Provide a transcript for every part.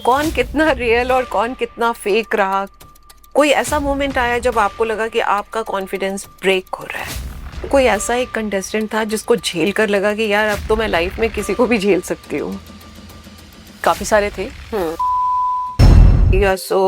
कौन कितना रियल और कौन कितना फेक रहा? कोई ऐसा मोमेंट आया जब आपको लगा कि आपका कॉन्फिडेंस ब्रेक हो रहा है? कोई ऐसा एक कंटेस्टेंट था जिसको झेल कर लगा कि यार अब तो मैं लाइफ में किसी को भी झेल सकती हूँ? काफी सारे थे। You are so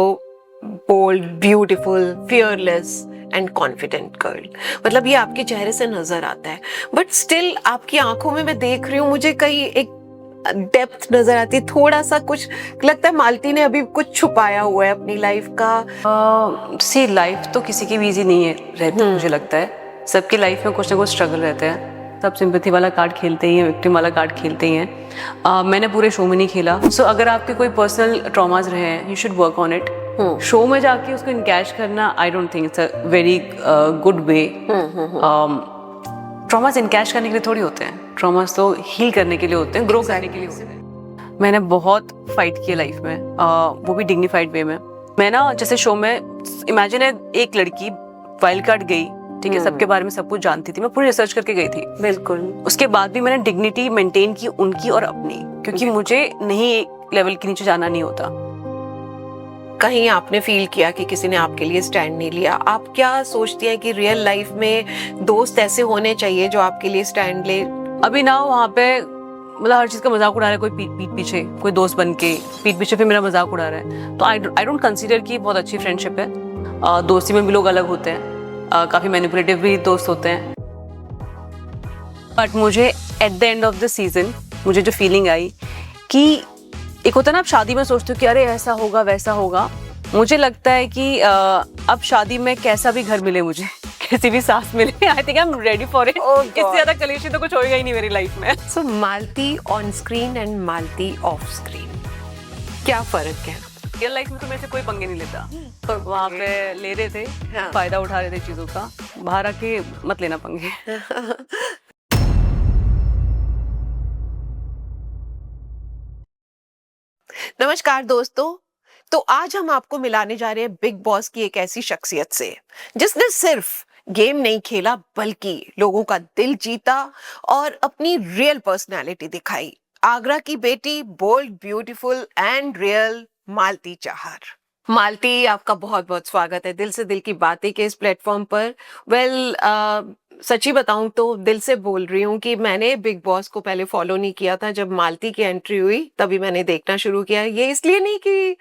bold, beautiful, fearless and confident girl. मतलब ये आपके चेहरे से नजर आता है, बट स्टिल आपकी आंखों में मैं देख रही हूँ, मुझे कहीं एक डेप्थ नजर आती है, थोड़ा सा कुछ लगता है मालती ने अभी कुछ छुपाया हुआ है अपनी लाइफ का। सी लाइफ तो किसी की भी इजी नहीं है रहती, मुझे लगता है सबकी लाइफ में कुछ ना कुछ स्ट्रगल रहता है। सब सिंपैथी वाला कार्ड खेलते ही हैं, विक्टिम वाला कार्ड खेलते ही हैं। मैंने पूरे शो में नहीं खेला। अगर आपके कोई पर्सनल ट्रॉमाज रहे हैं, you should work on it. Show में जाके उसको इनकैश करना, आई don't think it's a very good way. Traumas encash करने के लिए थोड़ी होते हैं, ट्रॉमास तो हील करने के लिए होते हैं, ग्रो करने के लिए होते हैं। मैंने बहुत फाइट किया लाइफ में, वो भी डिग्निफाइड वे में। मैं ना जैसे शो में इमेजिन है, एक लड़की वाइल्ड कार्ड गई, ठीक है, सबके बारे में सब कुछ जानती थी, मैं पूरी रिसर्च करके गई थी। बिल्कुल। उसके बाद भी मैंने डिग्निटी मेंटेन की, उनकी और अपनी, क्योंकि मुझे नहीं एक लेवल के नीचे जाना नहीं होता। कहीं आपने फील किया कि किसी ने आपके लिए स्टैंड नहीं लिया? आप क्या सोचती हैं कि रियल लाइफ में दोस्त ऐसे होने चाहिए जो आपके लिए स्टैंड ले? अभी ना वहाँ पे मतलब हर चीज का मजाक उड़ा रहा है कोई, पीठ पीछे कोई दोस्त बन के पीठ पीछे फिर मेरा मजाक उड़ा रहा है, तो आई डोंट कंसीडर कि बहुत अच्छी फ्रेंडशिप है। दोस्ती में भी लोग अलग होते हैं, काफी मैनिपुलेटिव भी दोस्त होते हैं। बट मुझे at the end of the season मुझे जो फीलिंग आई कि एक होता है ना, आप शादी में सोचते हो कि अरे ऐसा होगा वैसा होगा, मुझे लगता है कि अब शादी में कैसा भी घर मिले मुझे, कैसी भी सास मिले, आई think I am ready for it. इससे ज्यादा कलेशी तो कुछ होएगा ही नहीं मेरी लाइफ में। So Malti on screen and Malti off screen, क्या फर्क है? रियल लाइफ में तो मेरे से कोई पंगे नहीं लेता, तो वहाँ पे ले रहे थे, हाँ। फायदा उठा रहे थे चीजों का, बाहर आके मत लेना पंगे। नमस्कार दोस्तों, तो आज हम आपको मिलाने जा रहे हैं बिग बॉस की एक ऐसी शख्सियत से जिसने सिर्फ गेम नहीं खेला बल्कि लोगों का दिल जीता और अपनी रियल पर्सनालिटी दिखाई। आगरा की बेटी, बोल्ड, ब्यूटीफुल एंड रियल मालती चाहर। मालती, आपका बहुत बहुत स्वागत है दिल से दिल की बातें के इस प्लेटफॉर्म पर। सच्ची बताऊं तो दिल से बोल रही हूँ कि मैंने बिग बॉस को पहले फॉलो नहीं किया था, जब मालती की एंट्री हुई तभी मैंने देखना शुरू किया। ये इसलिए नहीं कि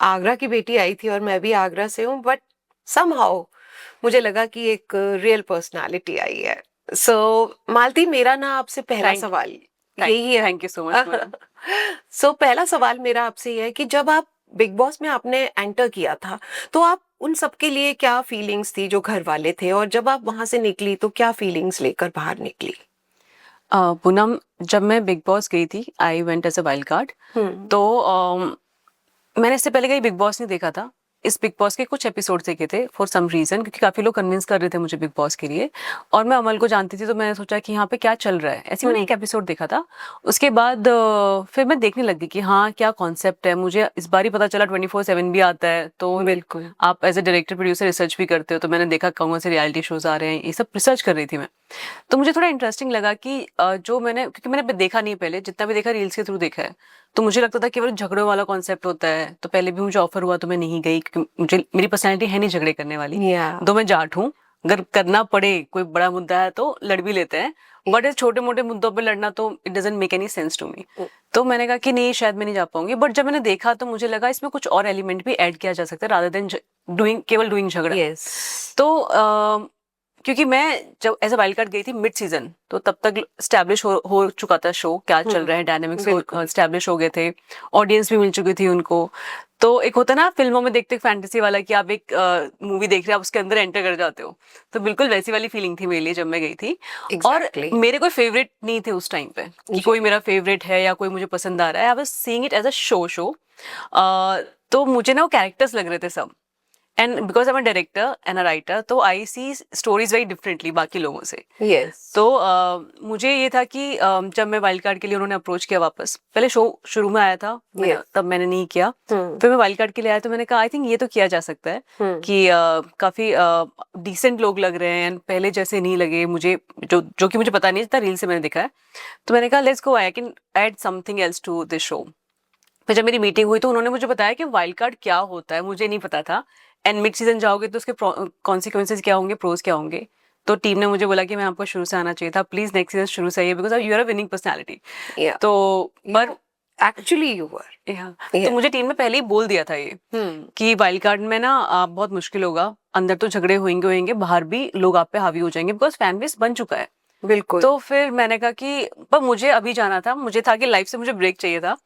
आगरा की बेटी आई थी और मैं भी आगरा से हूँ, बट समहाउ मुझे लगा कि एक रियल पर्सनालिटी आई है। सो मालती, मेरा ना आपसे पहला सवाल यही है। Thank you so much. So पहला सवाल मेरा आपसे ये है कि जब आप बिग बॉस में आपने एंटर किया था तो आप उन सबके लिए क्या फीलिंग्स थी जो घर वाले थे, और जब आप वहां से निकली तो क्या फीलिंग्स लेकर बाहर निकली? पूनम, जब मैं बिग बॉस गई थी, I went as a wild card. तो मैंने इससे पहले कहीं बिग बॉस नहीं देखा था। इस बिग बॉस के कुछ एपिसोड देखे थे फॉर सम रीजन, क्योंकि काफी लोग कन्विंस कर रहे थे मुझे बिग बॉस के लिए, और मैं अमल को जानती थी, तो मैंने सोचा कि यहाँ पे क्या चल रहा है, ऐसे मैंने एक एपिसोड देखा था। उसके बाद फिर मैं देखने लगी कि हाँ क्या कॉन्सेप्ट है। मुझे इस बार ही पता चला 24/7 भी आता है, तो बिल्कुल। आप as a director producer research भी करते हो, तो मैंने देखा कौन से रियलिटी शोज आ रहे हैं, ये सब रिसर्च कर रही थी मैं। तो मुझे थोड़ा इंटरेस्टिंग लगा कि जो मैंने, क्योंकि मैंने देखा नहीं पहले, जितना भी देखा रील्स के थ्रू देखा है, तो मुझे लगता था केवल झगड़ों वाला कॉन्सेप्ट होता है। तो पहले भी मुझे ऑफर हुआ तो मैं नहीं गई, क्योंकि मुझे, मेरी पर्सनैलिटी है नहीं झगड़े करने वाली। दो मैं जाट हूँ, अगर करना पड़े कोई बड़ा मुद्दा है तो लड़ भी लेते हैं, बट इस छोटे मोटे मुद्दों पे लड़ना तो it doesn't make any sense to me. तो मैंने कहा कि नहीं, शायद मैं नहीं जा पाऊंगी। बट जब मैंने देखा तो मुझे लगा इसमें कुछ और एलिमेंट भी ऐड किया जा सकता है रादर देन केवल डूइंग झगड़ा। तो क्योंकि मैं जब एज अ वाइल्ड कार्ड गई थी मिड सीजन, तो तब तक स्टैब्लिश हो चुका था शो, क्या चल रहा है, डायनामिक्स स्टैब्लिश हो गए थे, ऑडियंस भी मिल चुकी थी उनको। तो एक होता है ना फिल्मों में देखते फैंटेसी वाला कि आप एक मूवी देख रहे हो, आप उसके अंदर एंटर कर जाते हो, तो बिल्कुल वैसी वाली फीलिंग थी मेरे लिए जब मैं गई थी। और मेरे कोई फेवरेट नहीं थे उस टाइम पे कि कोई मेरा फेवरेट है या कोई मुझे पसंद आ रहा है। I was seeing it as a show. तो मुझे ना वो कैरेक्टर्स लग रहे थे सब, and because I am a director and a writer, तो आई सी स्टोरीज वेरी डिफरेंटि बाकी लोगों से। तो मुझे ये था कि जब मैं वाइल्ड कार्ड के लिए उन्होंने अप्रोच किया, वापस पहले शो शुरू में आया था, तब मैंने नहीं किया। फिर मैं वाइल्ड कार्ड के लिए आया तो मैंने कहा आई थिंक ये तो किया जा सकता है कि काफी डिसेंट लोग लग रहे हैं, पहले जैसे नहीं लगे मुझे, जो कि मुझे पता नहीं था, रील से मैंने देखा है। तो मैंने कहा let's go, I can add something else to this show. फिर जब मेरी मीटिंग हुई तो उन्होंने मुझे बताया कि वाइल्ड कार्ड क्या होता है, मुझे नहीं पता था। एंड मिड सीजन जाओगे तो उसके कॉन्सिक्वेंसेज क्या होंगे, प्रोज क्या होंगे। तो टीम ने मुझे बोला कि मैं आपको शुरू से आना चाहिए था, प्लीज नेक्स्ट सीजन शुरू से आइए because you are a winning personality. या तो पर एक्चुअली यू वर। या तो मुझे टीम ने पहले ही बोल दिया था ये कि वाइल्ड कार्ड में ना बहुत मुश्किल होगा, अंदर तो झगड़े होंगे होंगे, बाहर भी लोग आप पे हावी हो जाएंगे बिकॉज फैन बेस बन चुका है। बिल्कुल। तो फिर मैंने कहा कि पर मुझे अभी जाना था, मुझे था कि लाइफ से मुझे ब्रेक चाहिए था।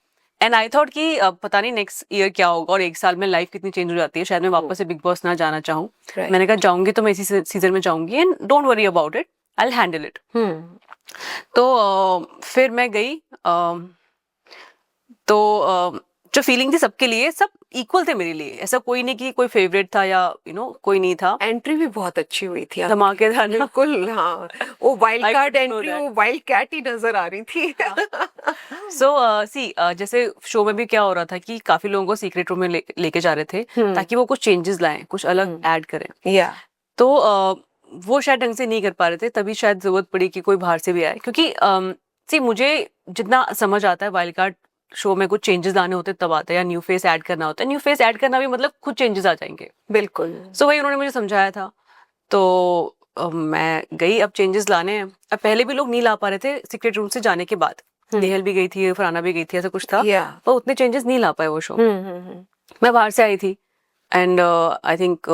एंड आई थॉट कि पता नहीं नेक्स्ट ईयर क्या होगा और एक साल में लाइफ कितनी चेंज हो जाती है, शायद मैं वापस से बिग बॉस ना जाना चाहूँ। Right. मैंने कहा जाऊंगी तो मैं इसी सीजन में जाऊंगी and don't worry about it, I will handle it. तो फिर मैं गई। तो जो फीलिंग थी सबके लिए, सब इक्वल थे मेरे लिए, ऐसा कोई नहीं कि कोई फेवरेट था या कोई नहीं था। एंट्री भी बहुत अच्छी हुई थी आपकी। धमाकेदार ना। बिल्कुल हाँ, वो wild I card couldn't know entry, that. वो वाइल्ड कैट ही नजर आ रही थी। सो जैसे शो में भी क्या हो रहा था कि काफी लोगों को सीक्रेट रूम में लेके जा रहे थे ताकि वो कुछ चेंजेस लाएं, कुछ अलग ऐड करें। या तो वो शायद ढंग से नहीं कर पा रहे थे, तभी शायद जरूरत पड़ी कि कोई बाहर से भी आए, क्योंकि सी मुझे जितना समझ आता है वाइल्ड कार्ड शो में कुछ चेंजेस लाने होते तब आता है, या न्यू फेस ऐड करना होता है। न्यू फेस ऐड करना भी मतलब कुछ चेंजेस आ जाएंगे। बिल्कुल। सो वही उन्होंने मुझे समझाया था। तो मैं गई अब चेंजेस लाने हैं। अब पहले भी लोग नहीं ला पा रहे थे सीक्रेट रूम से जाने के बाद, नेहल भी गई थी, फरहाना भी गई थी, ऐसा कुछ था। या पर उतने चेंजेस नहीं ला पाए वो शो। मैं बाहर से आई थी and I think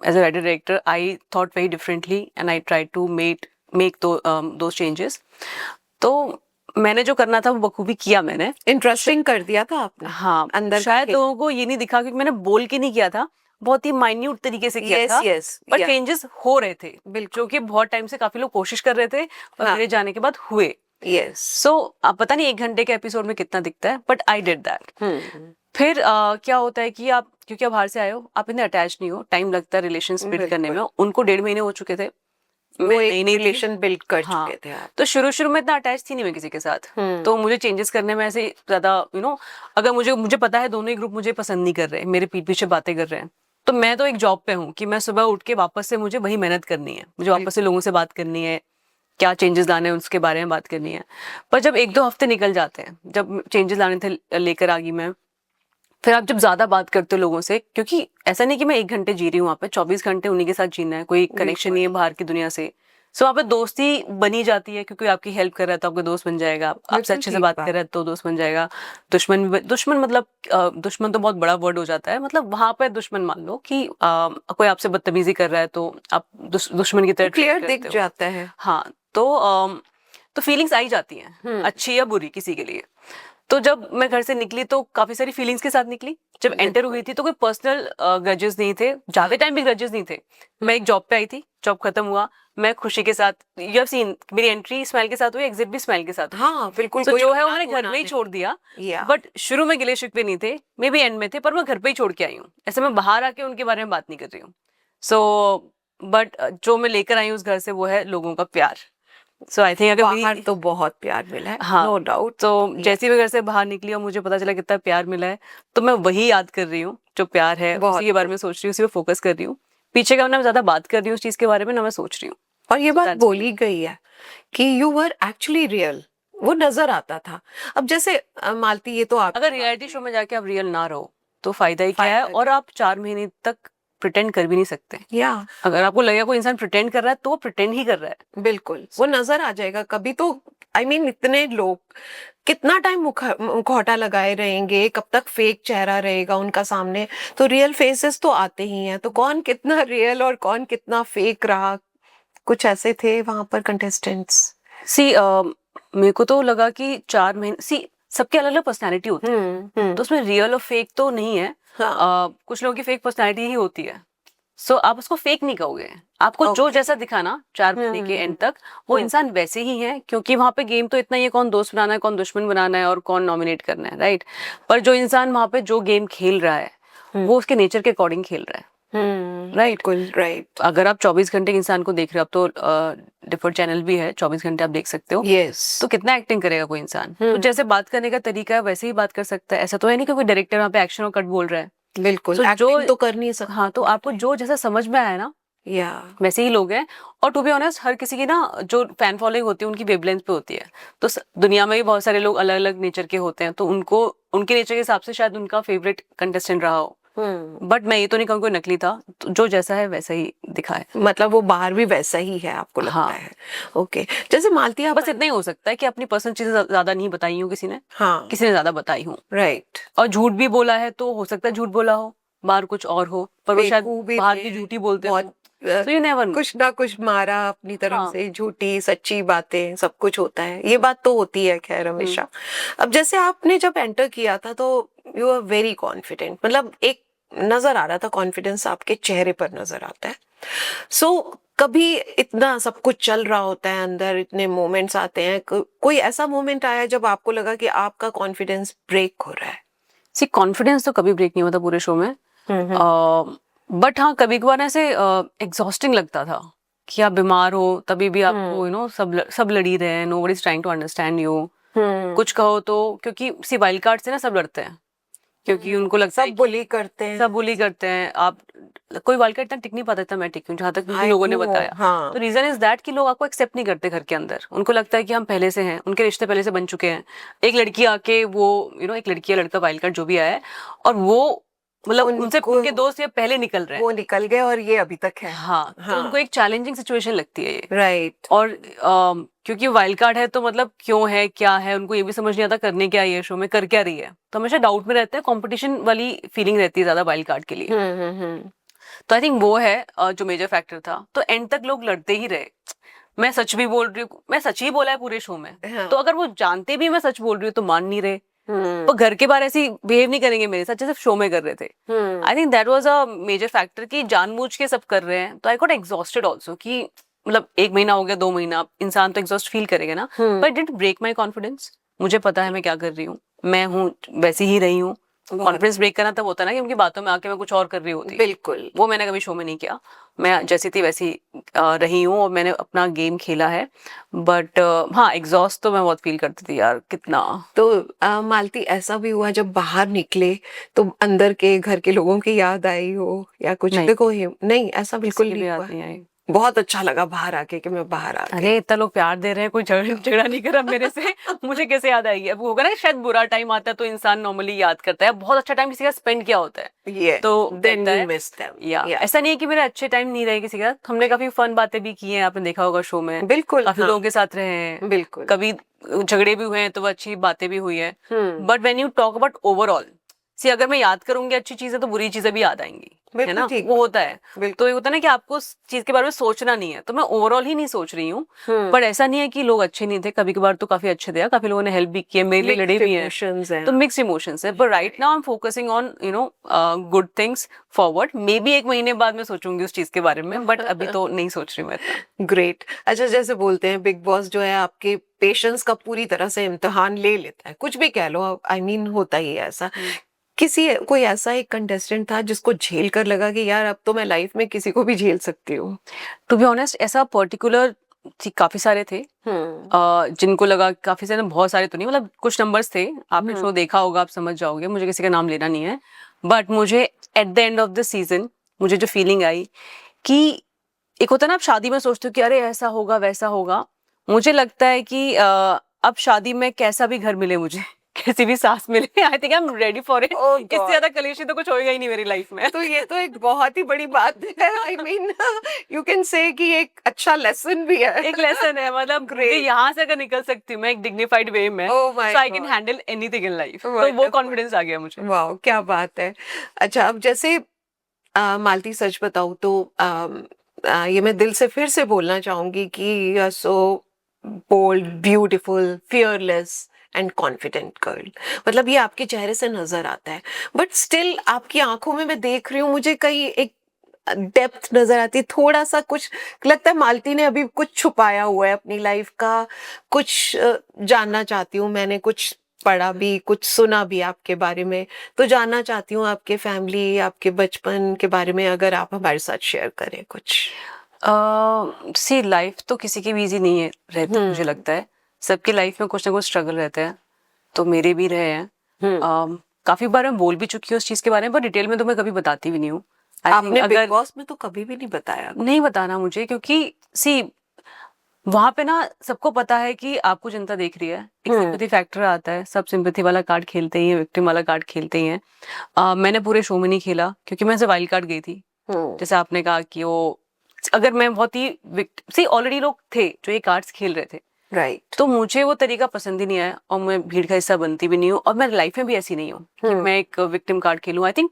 as a writer director I thought very differently and I try to make those changes. तो मैंने जो करना था वो बखूबी किया मैंने। इंटरेस्टिंग कर दिया था आपने। हाँ, अंदर शायद लोगों को ये नहीं दिखा क्योंकि मैंने बोल के नहीं किया था, बहुत ही माइन्यूट तरीके से किया था। यस पर चेंजेस हो रहे थे, बिल्कुल। जो कि बहुत टाइम से काफी लोग कोशिश कर रहे थे और हाँ। मेरे जाने के बाद हुए। यस। सो अब पता नहीं 1 घंटे के एपिसोड में कितना दिखता है, बट आई डिड दैट। फिर क्या होता है कि आप क्योंकि आप बाहर से आए हो, आप इतने अटैच नहीं हो, टाइम लगता है रिलेशन बिल्ड करने में। उनको 1.5 महीने हो चुके थे, वो एक रिलेशन बिल्ड कर हाँ, चुके थे आप। तो शुरू में इतना अटैच थी नहीं मैं किसी के साथ। तो मुझे चेंजेस करने में ऐसे ज्यादा अगर मुझे पता है दोनों ही ग्रुप मुझे पसंद नहीं कर रहे, मेरे पीठ पीछे बातें कर रहे हैं, तो मैं तो एक जॉब पे हूँ कि मैं सुबह उठ के वापस से मुझे वही मेहनत करनी है, मुझे वापस से लोगों से बात करनी है, क्या चेंजेस लाने हैं उसके बारे में बात करनी है। पर जब 1-2 हफ्ते निकल जाते हैं, जब चेंजेस लाने थे लेकर आ गई मैं, फिर आप जब ज्यादा बात करते हो लोगों से, क्योंकि ऐसा नहीं कि मैं 1 घंटे जी रही हूँ वहाँ पे, 24 घंटे उन्हीं के साथ जीना है, कोई कनेक्शन नहीं है बाहर की दुनिया से। सो वहाँ पे दोस्ती बनी जाती है, क्योंकि आपकी हेल्प कर रहा है तो आपका दोस्त बन जाएगा, आपसे अच्छे से बात कर रहा है तो दोस्त बन जाएगा। दुश्मन मतलब दुश्मन तो बहुत बड़ा वर्ड हो जाता है, मतलब वहां पे दुश्मन मान लो कि कोई आपसे बदतमीजी कर रहा है तो आप दुश्मन की तरह क्लियर दिख जाता है। हाँ, तो फीलिंग्स आई जाती हैं, अच्छी या बुरी किसी के लिए। तो जब मैं घर से निकली तो काफी सारी फीलिंग्स के साथ निकली। जब एंटर हुई थी तो कोई पर्सनल ग्रजेस नहीं थे, ज्यादा टाइम भी ग्रजेस नहीं थे। मैं एक जॉब पे आई थी, जॉब खत्म हुआ, मैं खुशी के साथ, यू हैव सीन मेरी एंट्री स्माइल के साथ हुई, एग्जिट भी स्माइल के साथ। हाँ बिल्कुल। तो जो है उन्होंने घर में ही छोड़ दिया, बट शुरू में गिले शिकवे नहीं थे, मे बी एंड में थे, पर मैं घर पे ही छोड़ के आई हूँ। ऐसे मैं बाहर आके उनके बारे में बात नहीं कर रही हूँ। सो बट जो मैं लेकर आई हूँ उस घर से वो है लोगों का प्यार। सो आई थिंक अगर बाहर तो बहुत प्यार मिला है, हाँ, नो डाउट। तो जैसे मैं घर से बाहर निकली और मुझे पता चला कितना प्यार मिला है, तो मैं वही याद कर रही हूँ, जो प्यार है उसी के बारे में सोच रही हूँ, उसी पे फोकस कर रही हूँ। पीछे का ना मैं ज्यादा बात कर रही हूँ उस चीज के बारे में, ना मैं सोच रही हूँ। और ये बात बोली गई है कि यू वर एक्चुअली रियल, वो नजर आता था। अब जैसे मालती, ये तो आप अगर रियलिटी शो में जाके आप रियल ना रहो तो फायदा ही क्या है, और आप 4 महीने तक प्रिटेंड कर भी नहीं सकते। या अगर आपको लगेगा कोई इंसान प्रिटेंड कर रहा है तो वो प्रिटेंड ही कर रहा है। बिल्कुल, वो नजर आ जाएगा कभी तो। आई मीन इतने लोग कितना टाइम मुखौटा लगाए रहेंगे, कब तक फेक चेहरा रहेगा उनका सामने। तो रियल फेसेस तो आते ही हैं, तो कौन कितना रियल और कौन कितना फेक रहा, कुछ ऐसे थे वहां पर कंटेस्टेंट्स। सी मेरे को तो लगा कि 4 महीने, सी सबके अलग अलग पर्सनैलिटी होती है, तो उसमें रियल और फेक तो नहीं है। कुछ लोगों की फेक पर्सनैलिटी ही होती है। सो आप उसको फेक नहीं कहोगे, आपको जो जैसा दिखा ना 4 महीने के एंड तक, वो इंसान वैसे ही है, क्योंकि वहां पे गेम तो इतना ही है, कौन दोस्त बनाना है, कौन दुश्मन बनाना है और कौन नॉमिनेट करना है, राइट। पर जो इंसान वहां पे जो गेम खेल रहा है वो उसके नेचर के अकॉर्डिंग खेल रहा है, राइट। राइट। अगर आप 24 घंटे इंसान को देख रहे हो, अब तो डिफरेंट चैनल भी है, 24 घंटे आप देख सकते हो। यस। तो कितना एक्टिंग करेगा कोई इंसान, तो जैसे बात करने का तरीका है वैसे ही बात कर सकता है। ऐसा तो है नहीं कि कोई डायरेक्टर वहाँ पे एक्शन और कट बोल रहा है। बिल्कुल, जो एक्टिंग तो कर नहीं सकता। हाँ, तो आपको जो जैसा समझ में आया ना या वैसे ही लोग हैं। और टू बी ऑनेस्ट हर किसी की ना जो फैन फॉलोइंग होती है उनकी वेवलेंथ पे होती है। तो दुनिया में भी बहुत सारे लोग अलग अलग नेचर के होते हैं, तो उनको उनके नेचर के हिसाब से शायद उनका फेवरेट कंटेस्टेंट रहा हो। बट मैं ये तो नहीं कहूँ कोई नकली था, तो जो जैसा है वैसा ही दिखा है। मतलब वो बाहर भी वैसा ही है आपको लगता हाँ। है? ओके, जैसे मालती आप बस इतना ही हो सकता है कि अपनी पर्सनल चीजें ज्यादा नहीं बताई हूँ किसी ने, हाँ किसी ने ज्यादा बताई हूँ। राइट, और झूठ भी बोला है तो हो सकता है झूठ बोला हो, बाहर कुछ और हो, पर वो शायद पेकू भी बाहर थे, की झूठी बोलते बहुत हो। So you never know. कुछ ना कुछ मारा अपनी तरफ हाँ। से, झूठी सच्ची बातें सब कुछ होता है, ये बात तो होती है खैर हमेशा। अब जैसे आपने जब एंटर किया था तो यू आर वेरी कॉन्फिडेंट, मतलब एक नजर आ रहा था कॉन्फिडेंस, आपके चेहरे पर नजर आता है। सो कभी इतना सब कुछ चल रहा होता है अंदर, इतने मोमेंट्स आते हैं, कोई ऐसा मोमेंट आया जब आपको लगा कि आपका कॉन्फिडेंस ब्रेक हो रहा है? सी कॉन्फिडेंस तो कभी ब्रेक नहीं होता पूरे शो में। बट हाँ कभी कभार ऐसे एग्जॉस्टिंग लगता था कि आप बीमार हो तभी भी आपको सब लड़ ही रहे हैं, nobody is trying to understand you. कुछ कहो तो क्योंकि सी वाइल्ड कार्ड से ना सब लड़ते हैं, क्योंकि उनको लगता है सब बुली करते हैं। सब बुली करते हैं। आप कोई वाइल्ड कार्ड इतना टिक नहीं पाता था, मैं टिक हूँ जहाँ तक मुझे आई लोगों ने नो, बताया। हाँ तो रीजन इज दैट कि लोग आपको एक्सेप्ट नहीं करते घर के अंदर, उनको लगता है कि हम पहले से हैं, उनके रिश्ते पहले से बन चुके हैं। एक लड़की आके वो एक लड़की या लड़का वाइल्ड कार्ड जो भी आया है, और वो मतलब उनसे उनको उनके दोस्त ये पहले निकल रहे हैं। वो निकल गए और ये अभी तक है। हाँ, तो हाँ उनको एक चैलेंजिंग सिचुएशन लगती है ये। राइट। और क्योंकि वाइल्ड कार्ड है तो मतलब क्यों है क्या है उनको ये भी समझ नहीं आता, करने क्या है ये शो में, कर क्या रही है, तो हमेशा डाउट में रहते हैं, कंपटीशन वाली फीलिंग रहती है ज्यादा वाइल्ड कार्ड के लिए। तो आई थिंक वो है जो मेजर फैक्टर था। तो एंड तक लोग लड़ते ही रहे। मैं सच भी बोल रही हूँ, मैं सच ही बोला है पूरे शो में। हाँ। तो अगर वो जानते भी मैं सच बोल रही हूँ तो मान नहीं रहे। हम्म वो घर के बाहर ऐसी बिहेव नहीं करेंगे मेरे साथ जैसे शो में कर रहे थे। I think that was a major factor कि जानबूझ के सब कर रहे हैं। तो आई गॉट एग्जॉस्टेड ऑल्सो कि मतलब 1 महीना हो गया, 2 महीना, इंसान तो एग्जॉस्ट फील करेगा ना। But did break my confidence. मुझे पता है मैं क्या कर रही हूँ, मैं हूँ वैसी ही रही हूँ। कॉन्फिडेंस ब्रेक करना तब होता है ना कि उनकी बातों में आके मैं कुछ और कर रही होती। बिल्कुल। वो मैंने कभी शो में नहीं किया। मैं जैसी थी वैसी रही हूँ और मैंने अपना गेम खेला है। बट हाँ एग्जॉस्ट तो मैं बहुत फील करती थी यार, कितना। तो मालती ऐसा भी हुआ जब बाहर निकले तो अंदर के घर के लोगों की याद आई हो या कुछ? नहीं, देखो नहीं, ऐसा किसी बिल्कुल की नहीं भी याद हुआ। नहीं आई। बहुत अच्छा लगा बाहर आके कि मैं बाहर आ गई। अरे इतना लोग प्यार दे रहे हैं, कोई झगड़ा नहीं कर रहा मेरे से। मुझे कैसे याद आएगी? अब होगा ना शायद बुरा टाइम आता है तो इंसान नॉर्मली याद करता है, बहुत अच्छा टाइम किसी का स्पेंड किया होता है ये तो देन कहता यू है। Miss them. या ऐसा नहीं है कि मेरे अच्छे टाइम नहीं रहे किसी के साथ, हमने काफी फन बातें भी की हैं, आपने देखा होगा शो में। बिल्कुल काफी हाँ लोगों के साथ रहे हैं, बिल्कुल। कभी झगड़े भी हुए हैं तो वो अच्छी बातें भी हुई है। Hmm but when you talk about overall, see अगर मैं याद करूंगी अच्छी चीजें तो बुरी चीजें भी याद आएंगी, है बिल्कुल ना, ठीक। वो होता है। बिल्कुल। तो ये होता है ना कि आपको उस चीज के बारे में सोचना नहीं है, तो मैं ओवरऑल ही नहीं सोच रही हूँ। पर ऐसा नहीं है कि लोग अच्छे नहीं थे, कभी कभार तो काफी अच्छे थे, काफी लोगों ने हेल्प भी की है, मेरे लिए लड़े मिक्स्ड भी हैं। इमोशंस हैं। तो मिक्स इमोशंस है, but right now I am focusing on good things forward. May be 1 महीने बाद मैं सोचूंगी उस चीज के बारे में, बट अभी तो नहीं सोच रही मैं इतना। ग्रेट। अच्छा, जैसे बोलते हैं बिग बॉस जो है आपके पेशेंस का पूरी तरह से इम्तिहान ले लेता है, कुछ भी कह लो, आई मीन होता ही है ऐसा। किसी कोई ऐसा एक कंटेस्टेंट था जिसको झेल कर लगा कि यार अब तो मैं लाइफ में किसी को भी झेल सकती हूँ? टू बी ऑनेस्ट ऐसा पर्टिकुलर काफी सारे थे जिनको लगा, काफी सारे, बहुत सारे तो नहीं, मतलब कुछ नंबर्स थे। आपने शो देखा होगा, आप समझ जाओगे, मुझे किसी का नाम लेना नहीं है। बट मुझे at the end of the season मुझे जो फीलिंग आई कि एक होता है ना आप शादी में सोचते हो कि अरे ऐसा होगा वैसा होगा, मुझे लगता है कि अब शादी में कैसा भी घर मिले मुझे, कैसी भी सास मिले, आई think I am ready for it. Oh इससे God. ज्यादा कलेशी तो कुछ होएगा ही नहीं मेरी लाइफ में। तो ये तो एक बहुत ही बड़ी बात है, I mean you can say कि एक अच्छा लेसन भी है। एक लेसन है, मतलब Great. कि यहाँ से अगर निकल सकती हूँ मैं एक डिग्निफाइड वे में, Oh my so I can God. Handle anything in life. तो वो Wonderful. कॉन्फिडेंस आ गया मुझे। वाह क्या बात है। अच्छा, अब जैसे मालती सच बताऊं तो ये मैं दिल से फिर से बोलना चाहूंगी कि you are so bold, beautiful, fearless and confident girl. मतलब ये आपके चेहरे से नजर आता है, बट स्टिल आपकी आंखों में मैं देख रही हूँ, मुझे कहीं एक डेप्थ नजर आती है, थोड़ा सा कुछ लगता है मालती ने अभी कुछ छुपाया हुआ है अपनी लाइफ का, कुछ जानना चाहती हूँ। मैंने कुछ पढ़ा भी, कुछ सुना भी आपके बारे में, तो जानना चाहती हूँ आपके फैमिली, आपके बचपन के बारे में, अगर आप हमारे साथ शेयर करें कुछ। सी लाइफ तो किसी की भी इजी नहीं है रहती, मुझे लगता है सबकी लाइफ में कुछ ना कुछ स्ट्रगल रहता है, तो मेरे भी रहे हैं। काफी बार मैं बोल भी चुकी हूँ उस चीज के बारे में, पर डिटेल में तो मैं कभी बताती भी नहीं हूँ। I think आपने बिग अगर बॉस में तो कभी भी नहीं बताया। नहीं बताना मुझे, क्योंकि सी वहां पे ना सबको पता है कि आपको जनता देख रही है, एक सिंपैथी फैक्टर आता है, सब सिंपैथी वाला कार्ड खेलते ही हैं, विक्टिम वाला कार्ड खेलते ही हैं। मैंने पूरे शो में नहीं खेला क्योंकि मैं वाइल्ड कार्ड गई थी। जैसे आपने कहा कि वो अगर मैं बहुत ही सी ऑलरेडी लोग थे जो ये कार्ड्स खेल रहे थे, राइट। तो मुझे वो तरीका पसंद ही नहीं आया और मैं भीड़ का हिस्सा बनती भी नहीं हूँ और मैं लाइफ में भी ऐसी नहीं हूँ कि मैं एक विक्टिम कार्ड खेलूं। आई थिंक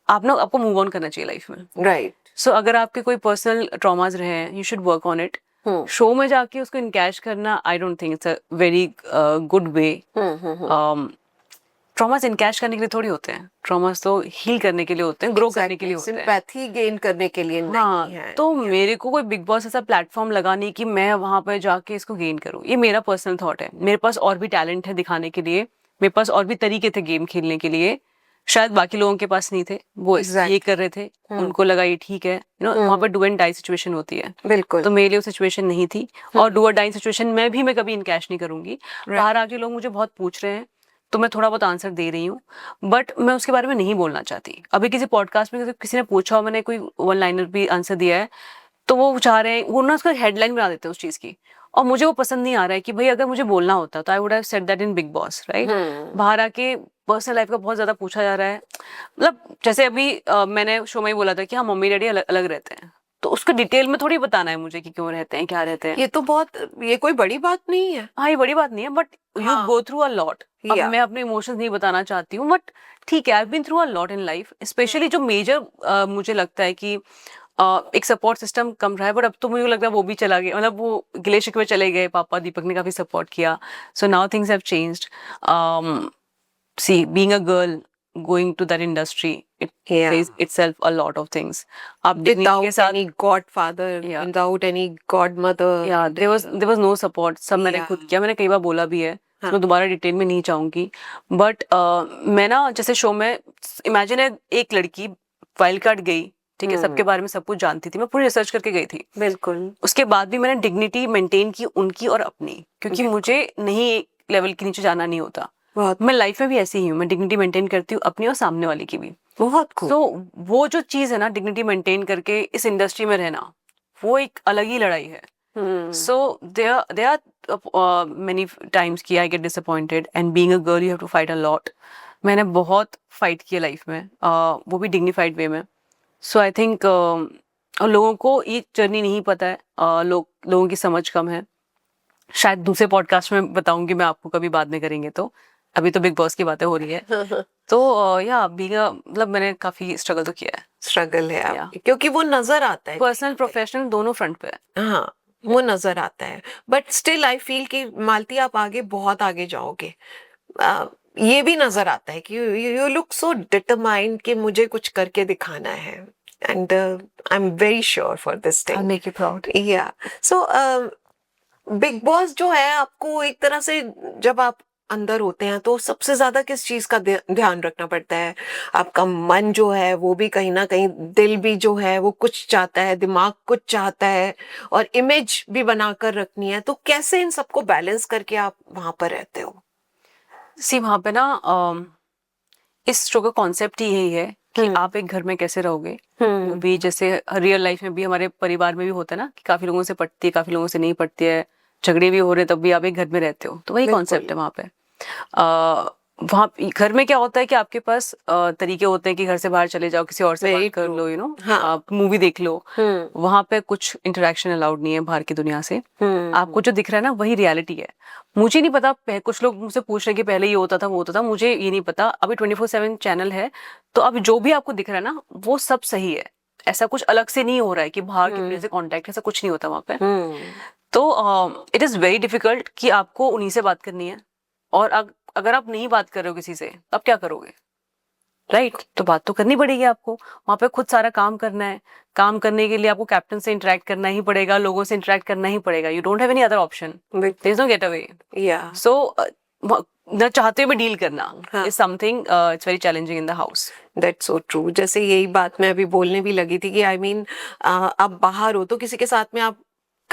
आपको मूव ऑन करना चाहिए लाइफ में। राइट। सो अगर आपके कोई पर्सनल ट्रॉमाज रहे हैं, you should work on it. Show में जाके उसको इनकैश करना, आई don't think it's a very good way. Traumas encash करने के लिए थोड़ी होते हैं, ट्रॉमास तो हील करने के लिए होते हैं, ग्रो करने के लिए होते हैं। सिंपैथी गेन करने के लिए नहीं हाँ, है। तो मेरे को कोई बिग बॉस ऐसा प्लेटफॉर्म लगा नहीं कि मैं वहां पर जाके इसको गेन करूँ। ये मेरा पर्सनल थॉट है। मेरे पास और भी टैलेंट है दिखाने के लिए, मेरे पास और भी तरीके थे गेम खेलने के लिए, शायद बाकी लोगों के पास नहीं थे। वो ये कर रहे थे, उनको लगा ये ठीक है, वहां पर डू एंड डाई सिचुएशन होती है। बिल्कुल। तो मेरे लिए वो सिचुएशन नहीं थी, और डू और डाई सिचुएशन में भी मैं कभी इनकैश नहीं करूंगी। बाहर आके लोग मुझे बहुत पूछ रहे हैं तो मैं थोड़ा बहुत आंसर दे रही हूँ, बट मैं उसके बारे में नहीं बोलना चाहती। अभी किसी पॉडकास्ट में किसी ने पूछा और मैंने कोई वन लाइनर भी आंसर दिया है, तो वो चाह रहे हैं, वो ना उसका हेडलाइन बना देते हैं उस चीज की, और मुझे वो पसंद नहीं आ रहा है कि भाई अगर मुझे बोलना होता तो I would have said that in big boss, right. बाहर आके पर्सनल लाइफ का बहुत ज्यादा पूछा जा रहा है। मतलब जैसे अभी मैंने शो में ही बोला था कि हाँ मम्मी डैडी अलग अलग रहते हैं, तो उसको डिटेल में थोड़ी बताना है मुझे कि क्यों रहते हैं, क्या रहते हैं। ये कोई बड़ी बात नहीं है। हाँ, ये बड़ी बात नहीं है, but you go through a lot. अब Yeah. मैं अपने इमोशंस नहीं बताना चाहती हूँ, बट ठीक है, I have been through a lot in life. Specially जो मेजर मुझे लगता है कि एक सपोर्ट सिस्टम कम रहा है, बट अब तो मुझे लगता है वो भी चला गया। मतलब वो गिले शिकवे चले गए, पापा दीपक ने काफी सपोर्ट किया, so now things have changed. See being a girl going to that industry, it says itself a lot of things. आप डिग्निटी के Without साथ, any godfather, Yeah. without any godmother. या there was no support, सब मैंने Yeah. खुद किया। मैंने कई बार बोला भी है, हाँ. मैं दोबारा डिटेल में नहीं चाहूंगी, बट मैं ना जैसे शो में इमेजिन है एक लड़की वाइल्ड कार्ड गई, ठीक है, सबके बारे में सब कुछ जानती थी, मैं पूरी रिसर्च करके गई थी। बिल्कुल। उसके बाद भी मैंने डिग्निटी मेंटेन की उनकी और अपनी, क्योंकि मुझे नहीं एक लेवल के नीचे जाना नहीं होता। बहुत मैं लाइफ में भी ऐसी ही हूँ, मैं डिग्निटी मेंटेन करती हूँ अपनी और सामने वाले की भी। बहुत खूब। सो वो जो चीज है ना, डिग्निटी मेंटेन करके इस इंडस्ट्री में रहना, वो एक अलग ही लड़ाई है। So there are many times कि I get disappointed, and being a girl you have to fight a lot. मैंने बहुत फाइट किया लाइफ में, वो भी डिग्निफाइड वे में। सो आई थिंक लोगों को ये जर्नी नहीं पता है, लोगों की समझ कम है। शायद दूसरे पॉडकास्ट में बताऊंगी मैं आपको, कभी बाद में करेंगे तो। अभी तो बिग बॉस की बातें हो रही है। तो या मतलब मैंने काफी स्ट्रगल तो किया है। स्ट्रगल है आपकी, क्योंकि वो नजर आता है। पर्सनल प्रोफेशनल दोनों फ्रंट पे है। हाँ, वो नजर आता है, बट स्टिल आई फील कि मालती आप आगे बहुत आगे जाओगे। ये भी नजर आता है कि यू लुक सो डिटरमाइंड कि मुझे कुछ करके दिखाना है, and I am very sure for this thing. I'll make you proud. या सो बिग बॉस जो है, आपको एक तरह से जब आप अंदर होते हैं तो सबसे ज्यादा किस चीज का ध्यान रखना पड़ता है? आपका मन जो है वो भी कहीं ना कहीं, दिल भी जो है वो कुछ चाहता है, दिमाग कुछ चाहता है, और इमेज भी बनाकर रखनी है। तो कैसे इन सबको बैलेंस करके आप वहां पर रहते हो? सी वहां पे ना इस शो का कॉन्सेप्ट ही यही है कि आप एक घर में कैसे रहोगे। वो भी जैसे रियल लाइफ में भी, हमारे परिवार में भी होता है ना कि काफी लोगों से पटती है, काफी लोगों से नहीं पटती है, झगड़े भी हो रहे हैं, तब भी आप एक घर में रहते हो। तो वही कॉन्सेप्ट है वहां पे। वहाँ घर में क्या होता है कि आपके पास तरीके होते हैं कि घर से बाहर चले जाओ, किसी और से बात कर लो, आप मूवी देख लो। वहां पे कुछ इंटरेक्शन अलाउड नहीं है बाहर की दुनिया से। आपको जो दिख रहा है ना वही रियलिटी है। मुझे नहीं पता, कुछ लोग मुझसे पूछ रहे कि पहले ये होता था वो होता था, मुझे ये नहीं पता। अभी 24/7 चैनल है, तो अब जो भी आपको दिख रहा है ना वो सब सही है। ऐसा कुछ अलग से नहीं हो रहा है कि बाहर की दुनिया से कॉन्टेक्ट, ऐसा कुछ नहीं होता वहां पे। तो इट इज वेरी डिफिकल्ट कि आपको उन्हीं से बात करनी है, और अगर आप नहीं बात कर रहे हो किसी से, तब क्या करोगे, राइट? तो बात तो करनी पड़ेगी आपको। वहां पे खुद सारा काम करना है। काम करने के लिए आपको कैप्टन से इंटरेक्ट करना ही पड़ेगा, लोगों से इंटरेक्ट करना ही पड़ेगा। You don't have any other option, there is no get away. So न चाहते हुए डील करना is something, it's very challenging in the house. That's so true. जैसे यही बात मैं अभी बोलने भी लगी थी कि आई मीन आप बाहर हो तो किसी के साथ में आप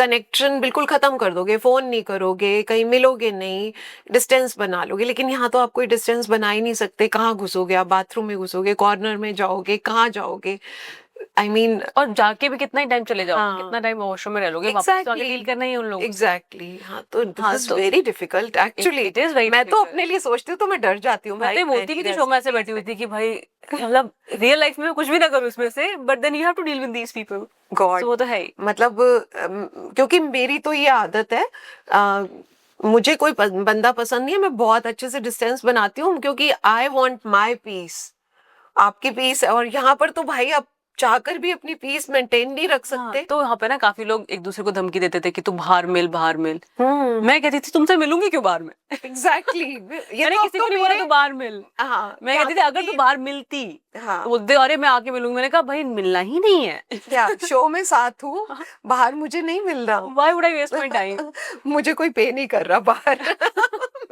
कनेक्शन बिल्कुल खत्म कर दोगे, फोन नहीं करोगे, कहीं मिलोगे नहीं, डिस्टेंस बना लोगे। लेकिन यहाँ तो आप कोई डिस्टेंस बना ही नहीं सकते। कहाँ घुसोगे आप? बाथरूम में घुसोगे, कॉर्नर में जाओगे, कहाँ जाओगे? आई मीन और जाके भी कितना ही टाइम चले जाओगे, हाँ कितना टाइम वॉशरूम में रह लोगे, वापस तो आके डील करना ही है उन लोगों से। एग्जैक्टली हाँ, तो दिस हाँ, इज तो very difficult actually. It is very मैं तो डिफिकल्ट। अपने लिए सोचती हूँ तो मैं डर जाती हूँ मैं भाई, तो ये मैं बोलती नहीं कि थी रह शो में ऐसे सकती बैठी हुई इसमें। थी कि भाई मतलब रियल लाइफ में मैं कुछ भी ना करूँ इसमें से, but then you have to deal with these people. God so वो तो है ही। मतलब क्योंकि मेरी तो ये आदत है, मुझे कोई बंदा पसंद नहीं है, मैं बहुत अच्छे से डिस्टेंस बनाती हूँ क्योंकि आई वांट माय पीस। आपकी पीस, और यहाँ पर तो भाई आप चाहकर भी अपनी पीस मेंटेन नहीं रख हाँ, सकते। तो यहाँ पे ना काफी लोग एक दूसरे को धमकी देते थे कि तू बाहर मिल, बाहर मिल। हम्म मैं कहती थी तुमसे मिलूंगी क्यों बाहर में। एग्जैक्टली ये मैंने तो अब किसी तो को नहीं बोला मेरे तू बाहर मिल। हाँ मैं या कहती थी तो अगर तू ये बाहर मिलती हाँ तो बोलते अरे मैं आके मिलूंगी। मैंने कहा भाई मिलना ही नहीं है। क्या शो में साथ हूँ, बाहर मुझे नहीं मिल why would I waste my time? रहा। मुझे कोई पे नहीं कर रहा बाहर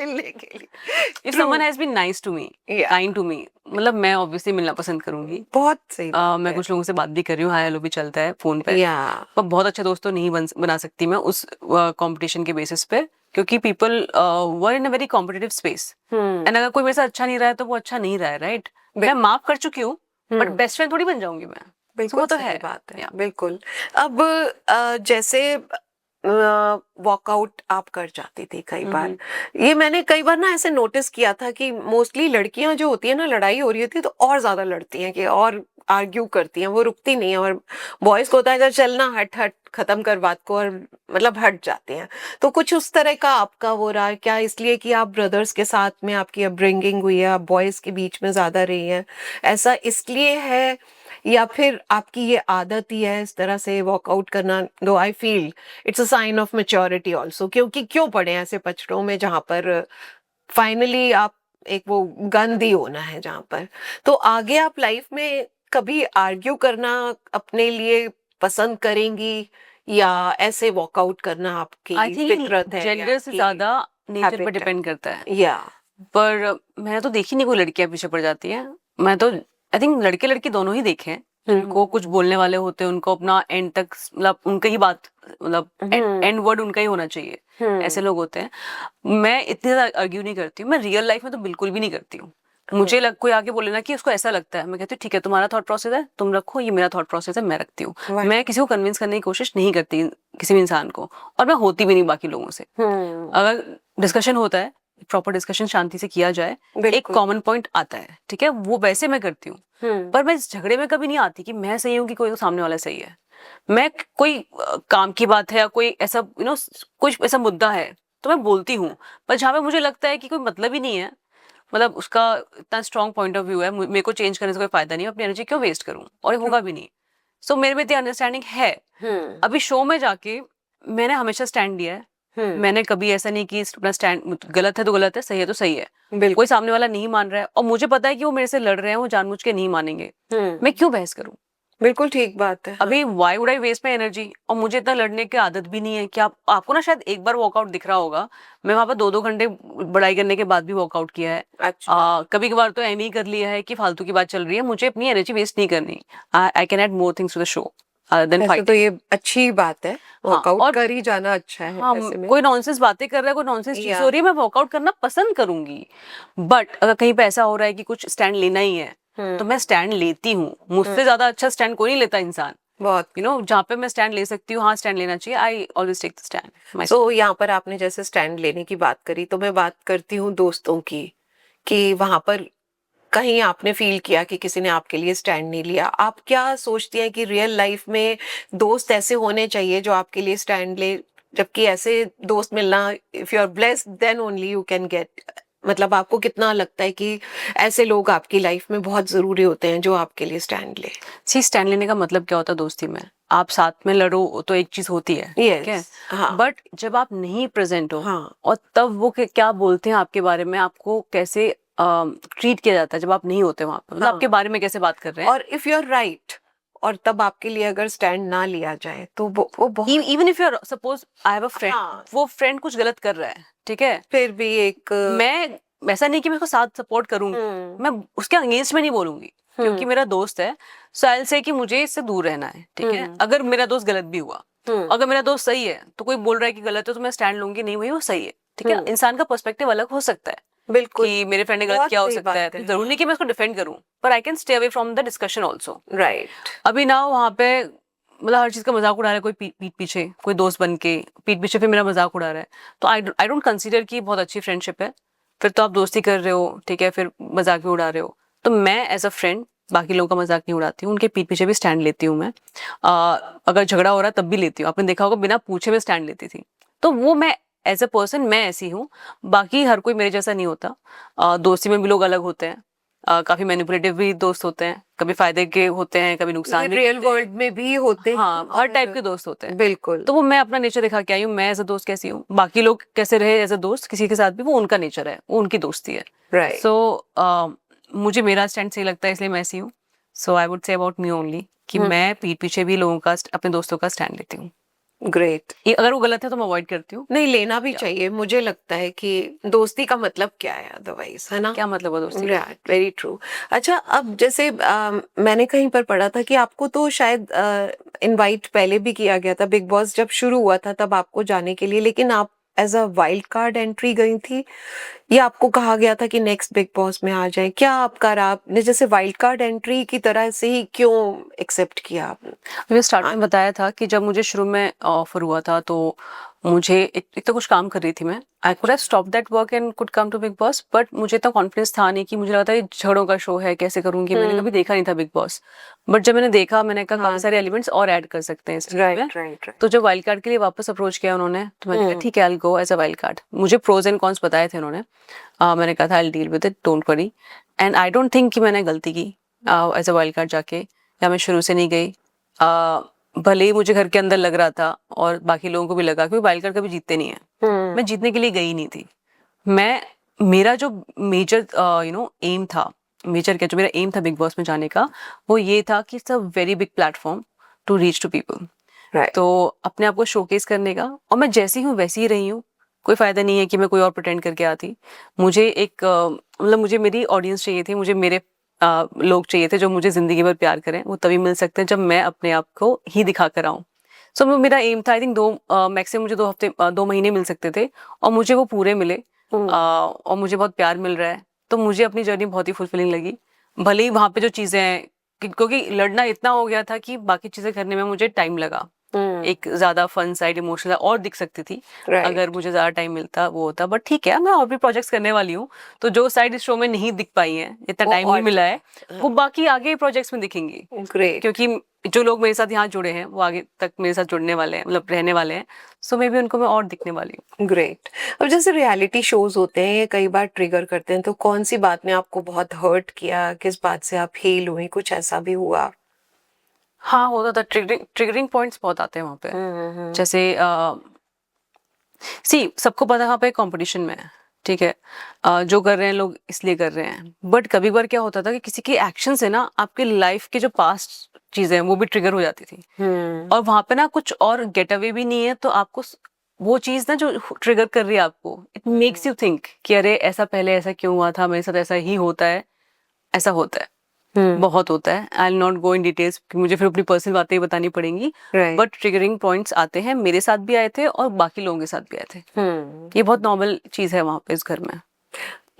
मिलने के लिए। If true someone has been nice to me, या काइंड टू मी, मतलब मैं ऑब्वियसली मिलना पसंद करूंगी। बहुत सही बात मैं है। कुछ लोगों से बात भी कर रही हूँ, हाय हेलो भी चलता है फोन पे। या पर बहुत अच्छे दोस्त तो नहीं बना सकती मैं उस कंपटीशन के बेसिस पे, क्योंकि people were in a very competitive space. And अगर कोई मेरे से अच्छा नहीं रहा है तो वो अच्छा नहीं रहा है, राइट? मैं माफ कर चुकी हूँ, बट बेस्ट फ्रेंड थोड़ी बन जाऊंगी मैं। So, बिल्कुल वो तो सही है। बात है, या बिल्कुल। अब जैसे वॉकआउट आप कर जाती थी कई बार, ये मैंने कई बार ना ऐसे नोटिस किया था कि मोस्टली लड़कियां जो होती है ना, लड़ाई हो रही होती है तो और ज्यादा लड़ती हैं कि और आर्ग्यू करती हैं, वो रुकती नहीं है। और बॉयज को होता है चलना हट हट खत्म कर बात को, और मतलब हट जाते हैं। तो कुछ उस तरह का आपका वो रहा क्या, इसलिए कि आप ब्रदर्स के साथ में आपकी अपब्रिंगिंग हुई है, आप बॉयज के बीच में ज्यादा रही हैं, ऐसा इसलिए है, या फिर आपकी ये आदत ही है इस तरह से वॉकआउट करना? Though I feel it's a sign of maturity also, क्योंकि क्यों पड़े हैं ऐसे पचड़ों में जहां पर फाइनली आप एक वो गंद ही होना है जहां पर। तो आगे आप लाइफ में कभी आर्ग्यू करना अपने लिए पसंद करेंगी, या ऐसे वॉकआउट करना आई आपकी थिंक फितरत है या जेंडर से आपकी ज्यादा नेचर पे हैबिट है? डिपेंड करता है। या पर मैंने तो देखी नहीं कोई लड़कियां पीछे पड़ जाती हैं। मैं तो आई थिंक लड़के लड़की दोनों ही देखे हैं जिनको कुछ बोलने वाले होते हैं, उनको अपना एंड तक मतलब उनका ही बात, मतलब एंड वर्ड उनका ही होना चाहिए, ऐसे लोग होते हैं। मैं इतनी ज्यादा आर्ग्यू नहीं करती हूँ, मैं रियल लाइफ में तो बिल्कुल भी नहीं करती हूँ। मुझे कोई आके बोले ना कि उसको ऐसा लगता है, मैं कहती हूँ ठीक है तुम्हारा थॉट प्रोसेस है तुम रखो, ये मेरा थॉट प्रोसेस है मैं रखती हूँ। मैं किसी को कन्विंस करने की कोशिश नहीं करती किसी भी इंसान को, और मैं होती भी नहीं बाकी लोगों से। अगर डिस्कशन होता है, प्रॉपर डिस्कशन शांति से किया जाए, एक बिल्कुल कॉमन पॉइंट आता है, ठीक है, वो वैसे मैं करती हूँ। पर मैं इस झगड़े में कभी नहीं आती कि मैं सही हूँ कि कोई तो सामने वाला सही है। मैं कोई काम की बात है या कोई ऐसा कुछ ऐसा मुद्दा है तो मैं बोलती हूँ, पर जहाँ पे मुझे लगता है कि कोई मतलब ही नहीं है, मतलब उसका इतना स्ट्रॉन्ग पॉइंट ऑफ व्यू है, मेरे को चेंज करने से कोई फायदा नहीं है, अपनी एनर्जी क्यों वेस्ट करूँ, और ये होगा भी नहीं। सो मेरे में इतनी अंडरस्टैंडिंग है। अभी शो में जाके मैंने हमेशा स्टैंड लिया है। मैंने कभी ऐसा नहीं कि अपना स्टैंड गलत है तो गलत है, सही है तो सही है। बिल्कुल कोई सामने वाला नहीं मान रहा है और मुझे पता है कि वो मेरे से लड़ रहे हैं, वो जानबूझ के नहीं मानेंगे, मैं क्यों बहस करूं? बिल्कुल ठीक बात है। अभी why would I waste my energy? और मुझे इतना लड़ने की आदत भी नहीं है कि आपको ना शायद एक बार वॉकआउट दिख रहा होगा, मैं वहां पर 2-2 घंटे बड़ाई करने के बाद भी वॉकआउट किया है। अच्छा कभी कभार तो एम ही कर लिया है कि फालतू की बात चल रही है, मुझे अपनी एनर्जी वेस्ट नहीं करनी। I can add more things to the show then वैसे फाइट। तो ये अच्छी बात है, हाँ, वर्कआउट और कर ही जाना अच्छा है हाँ, ऐसे में। कोई नॉनसेंस बातें कर रहा है, कोई नॉनसेंस चीज या हो रही है, मैं वर्कआउट करना पसंद करूंगी। बट अगर कहीं पे ऐसा हो रहा है कि कुछ स्टैंड लेना ही है तो मैं स्टैंड लेती हूँ। मुझसे ज्यादा अच्छा स्टैंड कोई नहीं लेता इंसान। बहुत जहाँ पे मैं स्टैंड ले सकती हूँ, हाँ स्टैंड लेना चाहिए। I always take the stand. So यहाँ पर आपने जैसे स्टैंड लेने की बात करी, तो मैं बात करती हूँ दोस्तों की, कि वहां पर कहीं आपने फील किया कि किसी ने आपके लिए स्टैंड नहीं लिया? आप क्या सोचती हैं कि रियल लाइफ में दोस्त ऐसे होने चाहिए जो आपके लिए स्टैंड ले? जबकि ऐसे दोस्त मिलना, if you are blessed then only you can get, मतलब आपको कितना लगता है कि ऐसे लोग आपकी लाइफ में बहुत जरूरी होते हैं जो आपके लिए स्टैंड ले? सी स्टैंड लेने का मतलब क्या होता है दोस्ती में? आप साथ में लड़ो तो एक चीज होती है, ठीक है, यस हाँ बट जब आप नहीं प्रेजेंट हो हाँ और तब वो क्या बोलते हैं आपके बारे में, आपको कैसे ट्रीट किया जाता है जब आप नहीं होते वहां पर, मतलब हाँ। आपके बारे में कैसे बात कर रहे हैं। और इफ यू आर राइट, और तब आपके लिए अगर स्टैंड ना लिया जाए तो वो बहुत, even if you are suppose I have a friend, हाँ वो फ्रेंड कुछ गलत कर रहा है, ठीक है, फिर भी एक मैं ऐसा नहीं कि मैं उसको साथ सपोर्ट करूँ, मैं उसके अगेंस्ट में नहीं बोलूंगी क्योंकि मेरा दोस्त है। सो आई विल से कि मुझे इससे दूर रहना है, ठीक है, अगर मेरा दोस्त गलत भी हुआ। अगर मेरा दोस्त सही है तो कोई बोल रहा है कि गलत है तो मैं स्टैंड लूंगी, नहीं भाई वो सही है, ठीक है। इंसान का पर्सपेक्टिव अलग हो सकता है बिल्कुल, कि मेरे फ्रेंड ने गलत बहुत किया हो सही सकता है, बात है। जरूरी नहीं कि मैं उसको डिफेंड करूं, पर I can stay away from the discussion also. Right. अभी ना वहाँ पे मतलब हर चीज का मजाक उड़ा रहा है कोई, पीठ पीछे कोई दोस्त बन के पीठ पीछे फिर मेरा मजाक उड़ा रहा है, तो आई डोंट कंसीडर कि बहुत अच्छी फ्रेंडशिप है। फिर तो आप दोस्ती कर रहे हो, ठीक है, फिर मजाक भी उड़ा रहे हो, तो मैं एज अ फ्रेंड बाकी लोगों का मजाक नहीं उड़ाती हूँ, उनके पीठ पीछे भी स्टैंड लेती हूँ मैं। अगर झगड़ा हो रहा है तब भी लेती हूँ, आपने देखा होगा बिना पूछे में स्टैंड लेती थी। तो वो मैं एज अ पर्सन मैं ऐसी हूँ, बाकी हर कोई मेरे जैसा नहीं होता। दोस्ती में भी लोग अलग होते हैं, काफी मैनिपुलेटिव भी दोस्त होते हैं, कभी फायदे के होते हैं, कभी नुकसान भी रियल करते हैं। वर्ल्ड में भी होते हैं हाँ, हर टाइप और के दोस्त होते हैं। बिल्कुल। तो वो मैं अपना नेचर दिखा के आई हूँ, मैं एज अ दोस्त कैसी हूँ, बाकी लोग कैसे रहे एज अ दोस्त किसी के साथ भी, वो उनका नेचर है, वो उनकी दोस्ती है। राइट। सो मुझे मेरा स्टैंड सही लगता है इसलिए मैं ऐसी हूँ। So I would say about me only कि मैं पीठ पीछे भी लोगों का अपने दोस्तों का स्टैंड लेती हूँ। ग्रेट। अगर वो गलत है तो मैं अवॉइड करती हूँ। नहीं, लेना भी या चाहिए, मुझे लगता है कि दोस्ती का मतलब क्या है अदरवाइज, है ना? क्या मतलब है दोस्ती का? Right, very true. अच्छा, अब जैसे मैंने कहीं पर पढ़ा था कि आपको तो शायद इनवाइट पहले भी किया गया था, बिग बॉस जब शुरू हुआ था तब आपको जाने के लिए, लेकिन आप as a wild card entry गई थी, या आपको कहा गया था कि नेक्स्ट बिग बॉस में आ जाए? क्या आपका रहा, आपने जैसे वाइल्ड कार्ड एंट्री की तरह से ही क्यों एक्सेप्ट किया आपने? मैंने स्टार्ट में बताया था कि जब मुझे शुरू में ऑफर हुआ था तो मुझे एक तो कुछ काम कर रही थी मैं, I could have stop that work and could come to Bigg Boss, but मुझे इतना कॉन्फिडेंस था नहीं, कि मुझे लगा था ये झगड़ों का शो है, कैसे करूंगी, मैंने कभी देखा नहीं था बिग बॉस। बट जब मैंने देखा, मैंने कहा काफी सारे एलिमेंट्स और ऐड कर सकते हैं इस चीज में। राइट, राइट, तो जब वाइल्ड कार्ड के लिए वापस अप्रोच किया उन्होंने, तो मैंने कहा ठीक है, I will go as a wild card. मुझे प्रोज एंड कॉन्स बताए थे उन्होंने, मैंने कहा था I will deal with it, don't worry. And I don't think कि मैंने गलती की एज अ वाइल्ड कार्ड जाके, या मैं शुरू से नहीं गई। भले ही मुझे घर के अंदर लग रहा था और बाकी लोगों को भी लगा, क्योंकि वाइल्ड कार्ड कभी जीतते नहीं है, मैं जीतने के लिए गई नहीं थी। मैं मेरा जो मेजर एम था, मेजर क्या, जो मेरा एम था बिग बॉस में जाने का, वो ये था कि it's a very big platform to reach to people. Right. तो अपने आप को शोकेस करने का, और मैं जैसी हूँ वैसी ही रही हूँ। कोई फायदा नहीं है कि मैं कोई और प्रिटेंड करके आती। मुझे एक मतलब मुझे मेरी ऑडियंस चाहिए थी, मुझे मेरे लोग चाहिए थे जो मुझे जिंदगी भर प्यार करें। वो तभी मिल सकते हैं जब मैं अपने आप को ही दिखा कर आऊँ। सो वो मेरा एम था। आई थिंक दो मैक्सिमम मुझे 2 हफ्ते 2 महीने मिल सकते थे, और मुझे वो पूरे मिले। और मुझे बहुत प्यार मिल रहा है, तो मुझे अपनी जर्नी बहुत ही फुलफिलिंग लगी। भले ही वहाँ पे जो चीज़ें हैं, क्योंकि लड़ना इतना हो गया था कि बाकी चीज़ें करने में मुझे टाइम लगा। एक ज़्यादा फन साइड, इमोशनल और दिख सकती थी अगर राइट। मुझे ज़्यादा टाइम मिलता, वो होता। बट ठीक है, मैं और भी प्रोजेक्ट्स करने वाली हूँ, तो जो साइड इस शो में नहीं दिख पाई हैं, इतना वो टाइम नहीं और मिला है, वो बाकी आगे प्रोजेक्ट्स में दिखेंगी। ग्रेट। क्योंकि जो लोग मेरे साथ यहाँ जुड़े हैं वो आगे तक मेरे साथ जुड़ने वाले हैं, मतलब रहने वाले हैं। सो मे बी उनको मैं और दिखने वाली हूँ। ग्रेट। अब जैसे रियलिटी शोज होते हैं, ये कई बार ट्रिगर करते हैं, तो कौन सी बात ने आपको बहुत हर्ट किया, किस बात से आप हील हुई, कुछ ऐसा भी हुआ? हाँ, होता था। ट्रिगरिंग ट्रिगरिंग पॉइंट्स बहुत आते हैं वहाँ पे। जैसे सबको पता है वहाँ पे कंपटीशन में है, ठीक है। जो कर रहे हैं लोग इसलिए कर रहे हैं, बट कभी बार क्या होता था कि किसी के एक्शन से ना आपके लाइफ के जो पास्ट चीजें हैं वो भी ट्रिगर हो जाती थी। और वहाँ पे ना कुछ और गेट अवे भी नहीं है, तो आपको वो चीज ना जो ट्रिगर कर रही है आपको, इट मेक्स यू थिंक कि अरे ऐसा पहले ऐसा क्यों हुआ था, मेरे साथ ऐसा ही होता है, ऐसा होता है, बहुत होता है। I will not go in details, मुझे फिर अपनी पर्सनल बातें ही बतानी पड़ेंगी। राइट। बट ट्रिगरिंग पॉइंट्स आते हैं, मेरे साथ भी आए थे और बाकी लोगों के साथ भी आए थे। ये बहुत नॉर्मल चीज है वहाँ पे इस घर में।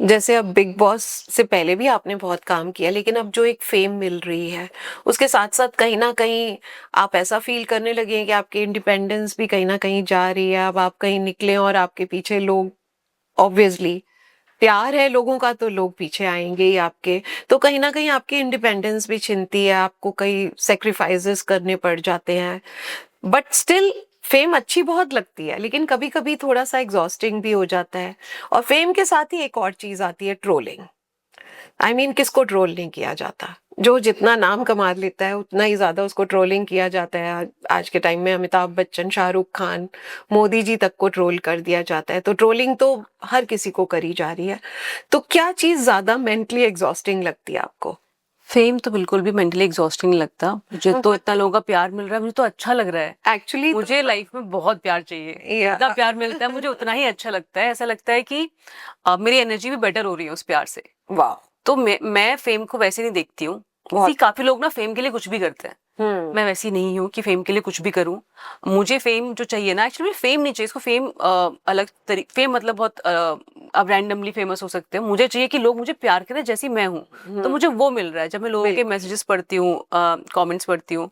जैसे अब बिग बॉस से पहले भी आपने बहुत काम किया, लेकिन अब जो एक फेम मिल रही है, उसके साथ साथ कहीं ना कहीं आप ऐसा फील करने लगे हैं कि आपकी इंडिपेंडेंस भी कहीं ना कहीं जा रही है? अब आप कहीं निकले और आपके पीछे लोग, ऑब्वियसली प्यार है लोगों का तो लोग पीछे आएंगे ही आपके, तो कहीं ना कहीं आपकी इंडिपेंडेंस भी छिनती है, आपको कई सेक्रीफाइसेस करने पड़ जाते हैं। बट स्टिल फेम अच्छी बहुत लगती है, लेकिन कभी कभी थोड़ा सा एग्जॉस्टिंग भी हो जाता है। और फेम के साथ ही एक और चीज आती है, ट्रोलिंग। आई मीन, किसको ट्रोल नहीं किया जाता? जो जितना नाम कमा लेता है उतना ही ज्यादा उसको ट्रोलिंग किया जाता है। आज के टाइम में अमिताभ बच्चन, शाहरुख खान, मोदी जी तक को ट्रोल कर दिया जाता है, तो ट्रोलिंग तो हर किसी को करी जा रही है। तो क्या चीज ज्यादा मेंटली एग्जॉस्टिंग लगती है आपको? फेम तो बिल्कुल भी मेंटली एग्जॉस्टिंग नहीं लगता मुझे, तो इतना लोगों का प्यार मिल रहा है, मुझे तो अच्छा लग रहा है। एक्चुअली मुझे लाइफ में बहुत प्यार चाहिए, जितना प्यार मिलता है मुझे उतना ही अच्छा लगता है। ऐसा लगता है कि मेरी एनर्जी भी बेटर हो रही है उस प्यार से। वाह। तो मैं फेम को वैसे नहीं देखती हूँ। बहुत। काफी लोग ना फेम के लिए कुछ भी करते हैं, मैं वैसी नहीं हूँ कि फेम के लिए कुछ भी करूँ। मुझे फेम जो चाहिए ना, एक्चुअली फेम नहीं चाहिए इसको, फेम अलग तरीके, फेम मतलब बहुत अब रैंडमली फेमस हो सकते हो, मुझे चाहिए कि लोग मुझे प्यार करें जैसी मैं हूँ, तो मुझे वो मिल रहा है जब मैं लोगों के बिल्कुल। मैसेजेस पढ़ती हूँ, कमेंट्स पढ़ती हूँ,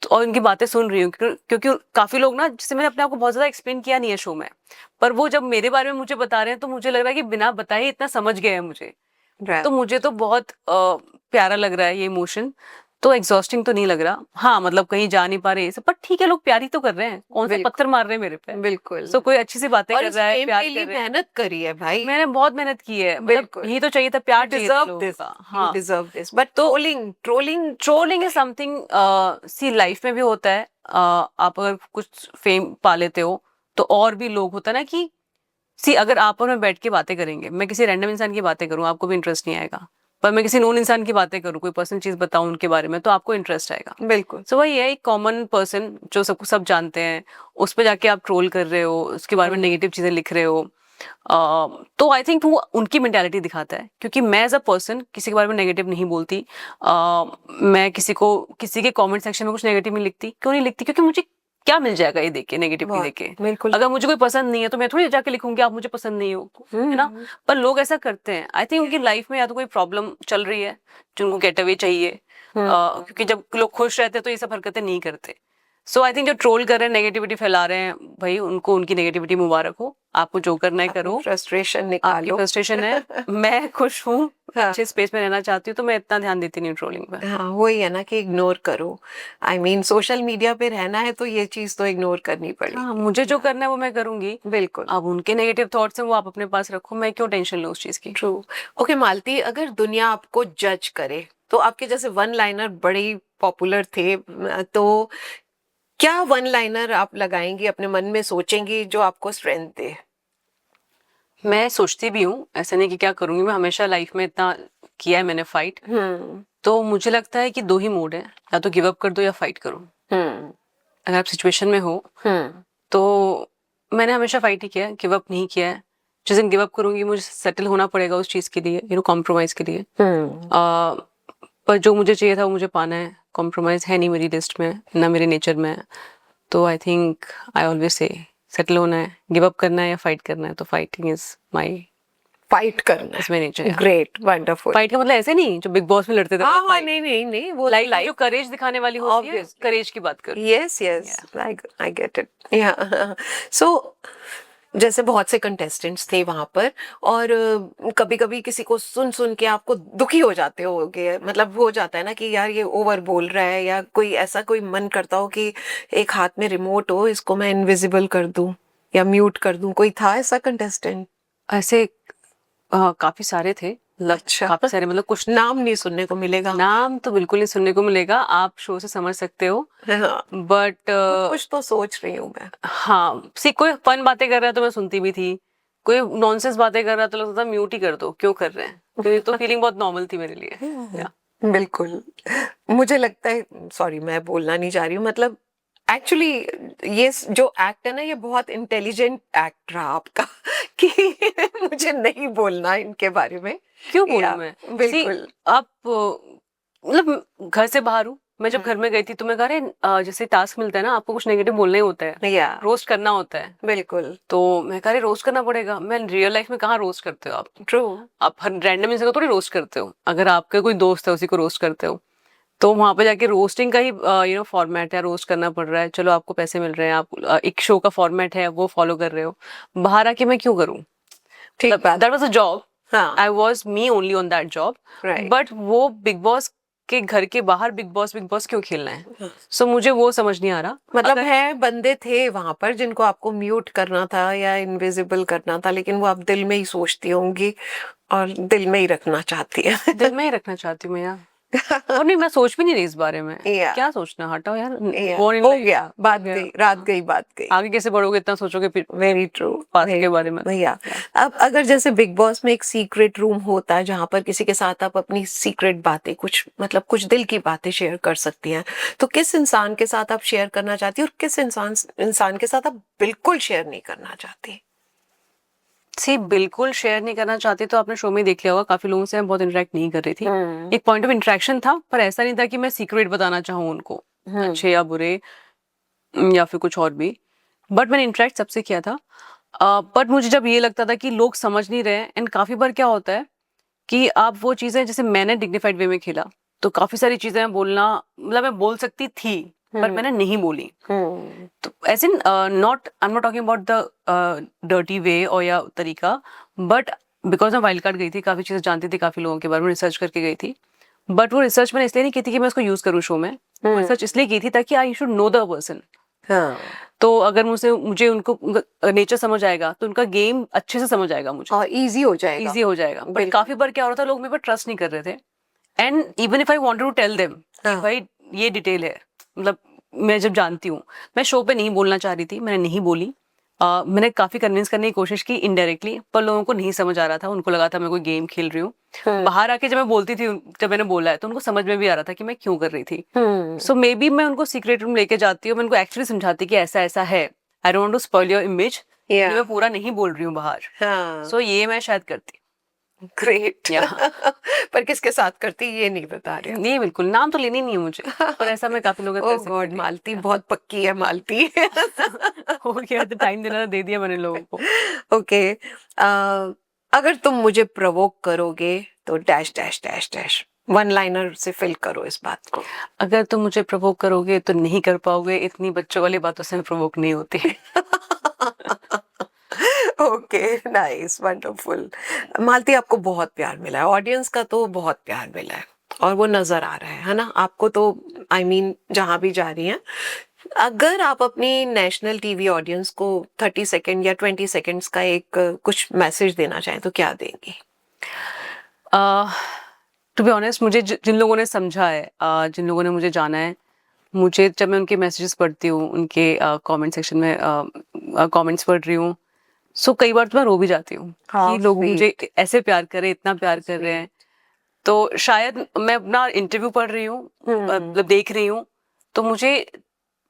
तो और उनकी बातें सुन रही हूँ, क्योंकि काफी लोग ना, जिससे मैंने अपने आप को बहुत ज्यादा एक्सप्लेन किया नहीं है शो में, पर वो जब मेरे बारे में मुझे बता रहे हैं तो मुझे लग रहा है कि बिना बताए ही इतना समझ गए हैं मुझे, तो मुझे तो बहुत प्यारा लग रहा है ये इमोशन। तो एग्जॉस्टिंग तो नहीं लग रहा, हाँ मतलब कहीं जा नहीं पा रहे ये सब, पर ठीक है, लोग प्यार ही तो कर रहे हैं, कौन से पत्थर मार रहे हैं मेरे पे। बिल्कुल। सो कोई अच्छी सी बातें और कर इस रहा है, फेम प्यार के कर लिए रहे हैं, मेहनत करी है भाई। मैंने बहुत मेहनत की है, मतलब बिल्कुल। यही तो चाहिए था, प्यार You चाहिए था deserve लोगों this. का। You हाँ, deserve this. But तो trolling trolling is something, see life में भी होता है, आप अगर कुछ फेम पा लेते हो तो और भी लोग, होता है ना कि सी, अगर आप और मैं बैठ के बातें करेंगे, मैं किसी रैंडम इंसान की बातें करूं, आपको भी इंटरेस्ट नहीं आएगा, पर मैं किसी नोन इंसान की बातें करूं, कोई पर्सनल चीज बताऊं उनके बारे में, तो आपको इंटरेस्ट आएगा। बिल्कुल। सो वही है, एक कॉमन पर्सन जो सबको सब जानते हैं, उस पे जाके आप ट्रोल कर रहे हो, उसके बारे में नेगेटिव चीजें लिख रहे हो, तो आई थिंक वो उनकी मेंटालिटी दिखाता है, क्योंकि मैं एज अ पर्सन किसी के बारे में नेगेटिव नहीं बोलती। मैं किसी के कमेंट सेक्शन में कुछ नेगेटिव नहीं लिखती, क्यों नहीं लिखती, क्योंकि मुझे क्या मिल जाएगा ये देख के, नेगेटिविटी बहुत। देख के। बिल्कुल। अगर मुझे कोई पसंद नहीं है तो मैं थोड़ी जाके लिखूंगी आप मुझे पसंद नहीं हो, है ना। पर लोग ऐसा करते हैं, आई थिंक उनकी लाइफ में या तो कोई प्रॉब्लम चल रही है जो उनको गेट अवे चाहिए, क्योंकि जब लोग खुश रहते हैं तो ये सब हरकतें नहीं करते। सो आई थिंक जो ट्रोल कर रहे हैं, नेगेटिविटी फैला रहे हैं, भाई उनको उनकी नेगेटिविटी मुबारक हो, आपको जो करना है करो, फ्रस्ट्रेशन आपकी निकालो। फ्रस्ट्रेशन है, मैं खुश हूँ, हाँ। अच्छे स्पेस में रहना चाहती हूँ, तो मैं इतना ध्यान देती नहीं ट्रोलिंग पे। हाँ, वही है ना कि इग्नोर करो। आई मीन सोशल मीडिया पे रहना है तो ये चीज तो इग्नोर करनी हाँ, पड़ेगी। मुझे जो करना है वो मैं करूंगी। बिल्कुल। अब उनके नेगेटिव थॉट्स हैं वो आप अपने पास रखो, मैं क्यों टेंशन लूं उस चीज की। ट्रू। ओके मालती, अगर दुनिया आपको जज करे तो आपके जैसे वन लाइनर बड़े पॉपुलर थे, तो क्या वन लाइनर आप लगाएंगी, अपने मन में सोचेंगी जो आपको स्ट्रेंथ दे? मैं सोचती भी हूँ, ऐसा नहीं कि क्या करूंगी, मैं हमेशा लाइफ में इतना किया है मैंने फाइट, हम्म। तो मुझे लगता है कि दो ही मोड है, या तो गिव अप कर दो या फाइट करो। हम्म। अगर आप सिचुएशन में हो हम्म। तो मैंने हमेशा फाइट ही किया है, गिव अप नहीं किया है। जिस दिन गिव अप करूंगी मुझे सेटल होना पड़ेगा उस चीज के लिए, कॉम्प्रोमाइज के लिए। हम्म। पर जो मुझे चाहिए था वो मुझे पाना है, कॉम्प्रोमाइज है नहीं मेरी लिस्ट में, ना मेरे नेचर में है। तो I think I always say settle होना है, गिव अप करना है या फाइट करना है, तो फाइटिंग फाइट करना इज माई है। नेचर। Great, wonderful. फाइट का मतलब ऐसे नहीं जो बिग बॉस में लड़ते थे, हाँ हाँ, नहीं नहीं नहीं, वो लाइफ लाइफ जो करेज दिखाने वाली होती है, ऑब्वियसली। करेज की बात कर। Yes yes, I get it. या सो जैसे बहुत से कंटेस्टेंट्स थे वहां पर, और कभी कभी किसी को सुन सुन के आपको दुखी हो जाते होगे, मतलब हो जाता है ना कि यार ये ओवर बोल रहा है, या कोई ऐसा कोई मन करता हो कि एक हाथ में रिमोट हो, इसको मैं इनविजिबल कर दूं या म्यूट कर दूं, कोई था ऐसा कंटेस्टेंट? ऐसे काफी सारे थे, मतलब अच्छा। काफी सारे, मतलब कुछ नाम नहीं सुनने को मिलेगा। नाम तो बिल्कुल नहीं सुनने को मिलेगा, आप शो से समझ सकते हो। हाँ, बट कुछ तो सोच रही हूँ मैं। हाँ, सी कोई फन बातें कर रहा है तो मैं सुनती भी थी, कोई नॉनसेंस बातें कर रहा है तो लगता था म्यूट ही कर दो, क्यों कर रहे हैं, क्योंकि तो फीलिंग बहुत नॉर्मल थी मेरे लिए। या बिल्कुल। मुझे लगता है, सॉरी मैं बोलना नहीं चाह रही हूँ, मतलब एक्चुअली ये जो एक्ट है ना, ये बहुत इंटेलिजेंट एक्ट रहा आपका कि मुझे नहीं बोलना इनके बारे में। क्यों बोलूं या मैं, सी बिल्कुल। आप मतलब घर से बाहर हूँ, मैं जब घर में गई थी तो मैं कह रहे जैसे टास्क मिलता है ना, आपको कुछ नेगेटिव बोलना ही होता है, या रोस्ट करना होता है, बिल्कुल। तो मैं कह रही रोस्ट करना पड़ेगा। मैं रियल लाइफ में कहाँ रोस्ट करते हो आप, ट्रू। हर रैंडम इंसान को थोड़ी रोस्ट करते हो, अगर आपका कोई दोस्त है उसी को रोस्ट करते हो, तो वहां पे जाके रोस्टिंग का ही फॉर्मेट है, रोस्ट करना पड़ रहा है, चलो आपको पैसे मिल रहे हैं, आप एक शो का फॉर्मेट है वो फॉलो कर रहे हो, बाहर आके मैं क्यों करूँ, ठीक बात। दैट वाज अ जॉब, हाँ। I was me only on that job, right. But वो बिग बॉस के घर के बाहर बिग बॉस क्यों खेलना है, सो मुझे वो समझ नहीं आ रहा। मतलब है बंदे थे वहां पर जिनको आपको म्यूट करना था या इनविजिबल करना था, लेकिन वो आप दिल में ही सोचती होंगी और दिल में ही रखना चाहती है। दिल में ही रखना चाहती हूँ मैं यार, और नहीं मैं सोच भी नहीं रही इस बारे में, या क्या सोचना, हटाओ यार, या born in हो life, गया, बात हो गया। गई, रात गई, बात गई। आगे कैसे बढ़ोगे इतना सोचोगे फिर वेरी ट्रू। पास्ट के बारे में। भैया, अब अगर जैसे बिग बॉस में एक सीक्रेट रूम होता है जहां पर किसी के साथ आप अपनी सीक्रेट बातें, कुछ मतलब कुछ दिल की बातें शेयर कर सकती हैं, तो किस इंसान के साथ आप शेयर करना चाहती और किस इंसान इंसान के साथ आप बिल्कुल शेयर नहीं करना चाहती? सी बिल्कुल शेयर नहीं करना चाहती, तो आपने शो में ही देख लिया होगा, काफी लोगों से मैं बहुत इंटरेक्ट नहीं कर रही थी। एक पॉइंट ऑफ इंटरेक्शन था, पर ऐसा नहीं था कि मैं सीक्रेट बताना चाहूँ उनको, अच्छे या बुरे, या फिर कुछ और भी। बट मैंने इंटरेक्ट सबसे किया था। बट मुझे जब ये लगता था कि लोग समझ नहीं रहे हैं, एंड काफी बार क्या होता है कि आप वो चीजें, जैसे मैंने डिग्निफाइड वे में खेला, तो काफी सारी चीजें मैं बोलना, मतलब मैं बोल सकती थी, पर मैंने नहीं बोली। तो as in not, I am not talking about the dirty way और या तरीका, बट बिकॉज मैं वाइल्ड कार्ड गई थी, काफी चीजें जानती थी, काफी लोगों के बारे में रिसर्च करके गई थी। बट वो रिसर्च मैंने इसलिए नहीं की थी कि मैं उसको यूज करूँ शो में, रिसर्च इसलिए की थी ताकि I should know the person. हाँ, तो अगर मुझे उनको नेचर समझ आएगा, तो उनका गेम अच्छे से समझ आएगा, मुझे और इजी हो जाएगा। इजी हो जाएगा। बट बिल्कुल। काफी बार क्या हो रहा था, लोग मेरे पर ट्रस्ट नहीं कर रहे थे, and even if I wanted to tell them कि हाँ। भाई ये डिटेल है, मतलब मैं जब जानती हूँ, मैं शो पे नहीं बोलना चाह रही थी, मैंने नहीं बोली। मैंने काफी कन्विंस करने की कोशिश की इनडायरेक्टली, पर लोगों को नहीं समझ आ रहा था, उनको लगा था मैं कोई गेम खेल रही हूँ। बाहर आके जब मैं बोलती थी, जब मैंने बोला है, तो उनको समझ में भी आ रहा था कि मैं क्यों कर रही थी। सो मे बी मैं उनको सीक्रेट रूम लेके जाती हूँ, मैं उनको एक्चुअली समझाती कि ऐसा ऐसा है, I don't want to spoil your image, Yeah. मैं पूरा नहीं बोल रही हूँ बाहर। हाँ। सो ये मैं शायद करती। ग्रेट। या पर किसके साथ करती ये नहीं बता रहे आप। नहीं, बिल्कुल नाम तो लेनी नहीं है मुझे, पर ऐसा मैं काफी लोगों ओह गॉड, मालती बहुत पक्की है मालती। हो गया, तो टाइम देना दे दिया मैंने लोगों को। ओके, अगर तुम मुझे प्रवोक करोगे तो dash dash dash dash, one liner से फिल करो इस बात को। अगर तुम मुझे प्रवोक करोगे तो नहीं कर पाओगे, इतनी बच्चों वाली बातों से मैं प्रवोक नहीं होती। Okay, nice, wonderful. मालती, आपको बहुत प्यार मिला है, ऑडियंस का तो बहुत प्यार मिला है, और वो नजर आ रहा है ना आपको, तो आई मीन जहां भी जा रही हैं। अगर आप अपनी नेशनल टीवी ऑडियंस को 30 सेकेंड या 20 सेकेंड्स का एक कुछ मैसेज देना चाहें तो क्या देंगी? टू बी ऑनेस्ट, मुझे जिन लोगों ने समझा है, जिन लोगों ने मुझे जाना है, मुझे जब मैं उनके मैसेजेस पढ़ती हूँ, उनके कमेंट सेक्शन में कमेंट्स पढ़ रही हूँ, सो कई बार तो मैं रो भी जाती हूँ How कि लोग मुझे sweet. ऐसे प्यार कर रहे हैं, इतना प्यार कर रहे हैं। तो शायद मैं अपना इंटरव्यू पढ़ रही हूँ, मतलब देख रही हूँ, तो मुझे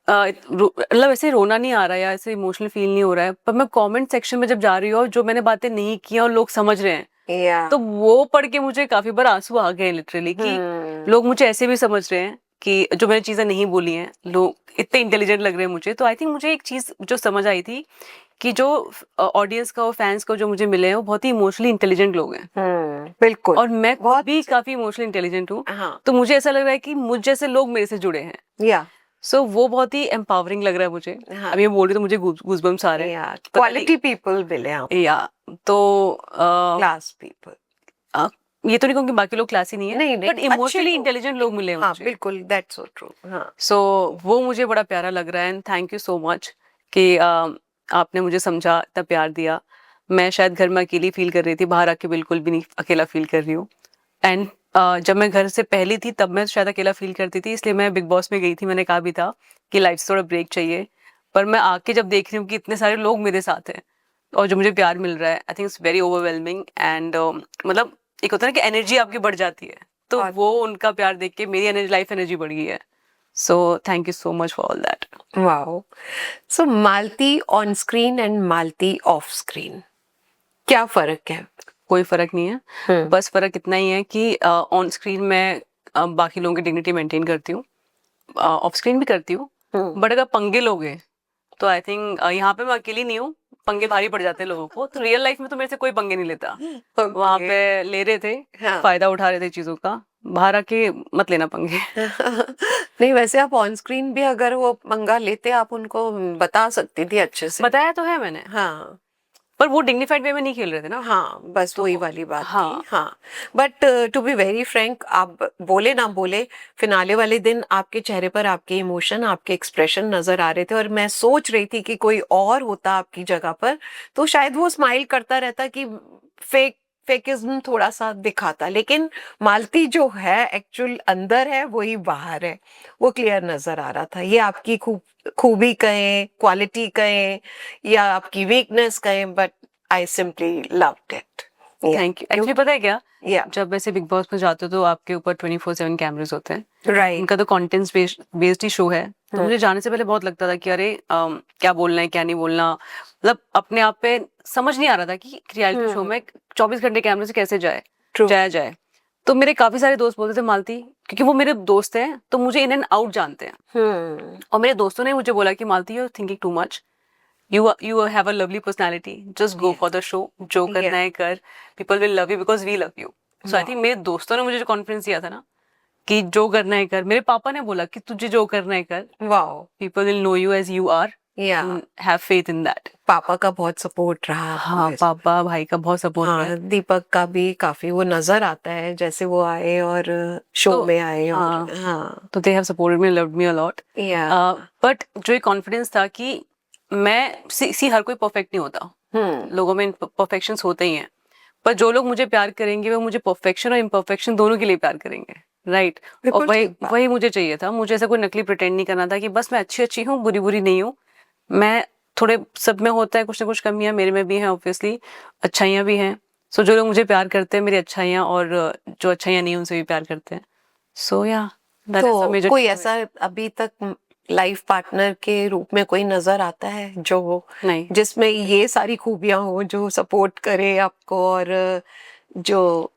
मतलब ऐसे रोना नहीं आ रहा है या ऐसे इमोशनल फील नहीं हो रहा है, पर मैं कमेंट सेक्शन में जब जा रही हूँ और जो मैंने बातें नहीं की और लोग समझ रहे हैं, Yeah. तो वो पढ़ के मुझे काफी बार आंसू आ गए लिटरली, कि लोग मुझे ऐसे भी समझ रहे हैं कि जो मैंने चीजें नहीं बोली हैं, लोग इतने इंटेलिजेंट लग रहे हैं मुझे। तो आई थिंक मुझे एक चीज जो समझ आई थी कि जो ऑडियंस का और फैंस को जो मुझे मिले हैं, वो बहुत ही इमोशनली इंटेलिजेंट लोग हैं, बिल्कुल। और मैं खुद बहुत भी काफी इमोशनली इंटेलिजेंट हूँ। हाँ। तो मुझे ऐसा लग रहा है कि मुझ जैसे लोग मेरे से जुड़े हैं, या सो वो बहुत ही एम्पावरिंग लग रहा है मुझे। हाँ। अब ये बोल रही तो मुझे गूज़बम्स आ रहे हैं। या पता नहीं- क्वालिटी पीपल मिले आप, या तो क्लास पीपल। ये तो नहीं कहूँगी बाकी लोग क्लासी नहीं है, नहीं नहीं, बट इमोशनली इंटेलिजेंट लोग मिले हैं हाँ मुझे। बिल्कुल, दैट्स सो ट्रू। हाँ। सो वो मुझे बड़ा प्यारा लग रहा है, and thank you so much कि आपने मुझे समझा, इतना प्यार दिया। मैं शायद घर में अकेली फील कर रही थी, बाहर आके बिल्कुल भी नहीं अकेला फील कर रही हूँ। एंड जब मैं घर से पहली थी तब मैं शायद अकेला फील करती थी, इसलिए मैं बिग बॉस में गई थी। मैंने कहा भी था कि लाइफ से थोड़ा ब्रेक चाहिए, पर मैं आके जब देख रही हूँ कि इतने सारे लोग मेरे साथ हैं और जो मुझे प्यार मिल रहा है, I think it's very overwhelming. And मतलब एक होता है ना कि एनर्जी आपकी बढ़ जाती है, तो और- वो उनका प्यार देख के मेरी एनर्जी, लाइफ एनर्जी बढ़ गई है। So thank you so much for all that. Wow. So Malti on screen and Malti off screen, क्या फर्क है? कोई फर्क नहीं है, बस फर्क इतना ही है कि ऑन स्क्रीन मैं बाकी लोगों की डिग्निटी मेंटेन करती हूँ, ऑफ स्क्रीन भी करती हूँ, बट अगर पंगे लोगे तो आई थिंक यहाँ पे मैं अकेली नहीं हूँ, पंगे भारी पड़ जाते हैं लोगों को। तो रियल लाइफ में तो मेरे से कोई पंगे नहीं लेता, वहां पे ले रहे थे, हाँ। फायदा उठा रहे थे चीजों का, बाहर आके मत लेना पंगे। नहीं, वैसे आप ऑन स्क्रीन भी अगर वो पंगा लेते आप उनको बता सकती थी अच्छे से। बताया तो है मैंने, हाँ पर वो डिग्निफाइड वे में नहीं खेल रहे थे ना। हाँ, बस तो वही वाली बात हाँ। थी। हाँ, but to be very frank, आप बोले ना बोले, फिनाले वाले दिन आपके चेहरे पर आपके इमोशन, आपके एक्सप्रेशन नजर आ रहे थे, और मैं सोच रही थी कि कोई और होता आपकी जगह पर तो शायद वो स्माइल करता रहता, कि फेकिज्म थोड़ा सा दिखाता, लेकिन मालती जो है एक्चुअल अंदर है वही बाहर है, वो क्लियर नजर आ रहा था। ये आपकी खूबी कहें, क्वालिटी कहें, या आपकी वीकनेस कहें, but I simply loved it. Thank you. Actually पता है क्या, या जब वैसे बिग बॉस में जाते हो तो आपके ऊपर 24/7 कैमरेज होते हैं। राइट इनका तो कंटेंट बेस्ड ही शो है, तो मुझे जाने से पहले बहुत लगता था कि अरे क्या बोलना है क्या नहीं बोलना, मतलब अपने आप पे समझ नहीं आ रहा था कि रियलिटी शो में 24 घंटे कैमरे से कैसे ट्रू जाया जाए। तो मेरे काफी सारे दोस्त बोलते थे मालती, क्योंकि वो मेरे दोस्त हैं तो मुझे इन एंड आउट जानते हैं, और मेरे दोस्तों ने मुझे बोला कि Malti you are thinking too much, you have a lovely personality, just go for the show, जो करना है कर, people will love you because we love you. So I think मेरे दोस्तों ने मुझे जो कॉन्फिडेंस दिया था ना कि जो करना है कर, मेरे पापा ने बोला कि तुझे जो करना है कर, wow people will know you as you are या and have faith in that. पापा का बहुत सपोर्ट रहा आपको हाँ, इस- पापा भाई का बहुत सपोर्ट है। हाँ दीपक का भी काफी वो नजर आता है जैसे वो आए और शो तो में आए और हाँ, हाँ तो they have supported me, loved me a lot. या बट जो एक कॉन्फिडेंस था कि मैं सी हर कोई परफेक्ट नहीं होता, लोगों में परफेक्शंस होते ही हैं, पर जो लोग मुझे प्यार करेंगे वो मुझे परफेक्शन और इम्परफेक्शन दोनों के लिए प्यार करेंगे, राइट। और बिल्कुल वही ठीक बात। वही मुझे चाहिए था, मुझे ऐसा कोई नकली प्रिटेंड नहीं करना था कि बस मैं अच्छी अच्छी हूँ बुरी बुरी नहीं हूँ। मैं थोड़े, सब में होता है कुछ ना कुछ कमियां, मेरे में भी हैं ऑब्वियसली, अच्छाइयाँ भी हैं। सो जो लोग मुझे प्यार करते हैं मेरी अच्छाइयाँ, और जो अच्छाइयाँ नहीं हैं उनसे भी प्यार करते हैं। सो या तो कोई ऐसा अभी तक लाइफ पार्टनर के रूप में कोई नजर आता है जो नहीं, जिसमें ये सारी खूबियां हो, जो सपोर्ट करे आपको और जो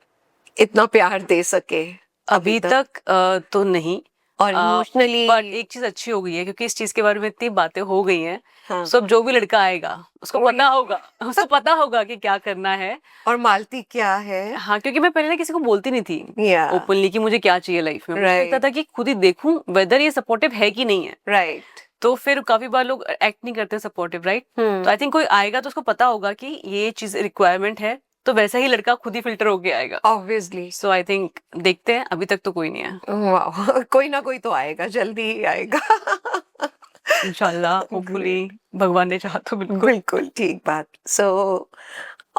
इतना प्यार दे सके अभी तक तो नहीं। और इमोशनली बट एक चीज अच्छी हो गई है, क्योंकि इस चीज के बारे में इतनी बातें हो गई हैं, हाँ सब जो भी लड़का आएगा उसको पता होगा कि क्या करना है। और मालती क्या है हाँ, क्योंकि मैं पहले ना किसी को बोलती नहीं थी या ओपनली कि मुझे क्या चाहिए लाइफ में, मुझे Right. लगता था कि खुद ही देखूं वेदर ये सपोर्टिव है कि नहीं है। राइट तो फिर काफी बार लोग एक्ट नहीं करते सपोर्टिव, राइट। तो आई थिंक कोई आएगा तो उसको पता होगा कि ये चीज रिक्वायरमेंट है, तो वैसा ही लड़का खुद ही फिल्टर होके आएगा। ऑब्वियसली सो आई थिंक देखते हैं, अभी तक तो कोई नहीं है। वाह कोई ना कोई तो आएगा, जल्दी ही आएगा इंशाल्लाह, होपफुली, भगवान ने चाहा तो बिल्कुल। बिल्कुल ठीक बात। So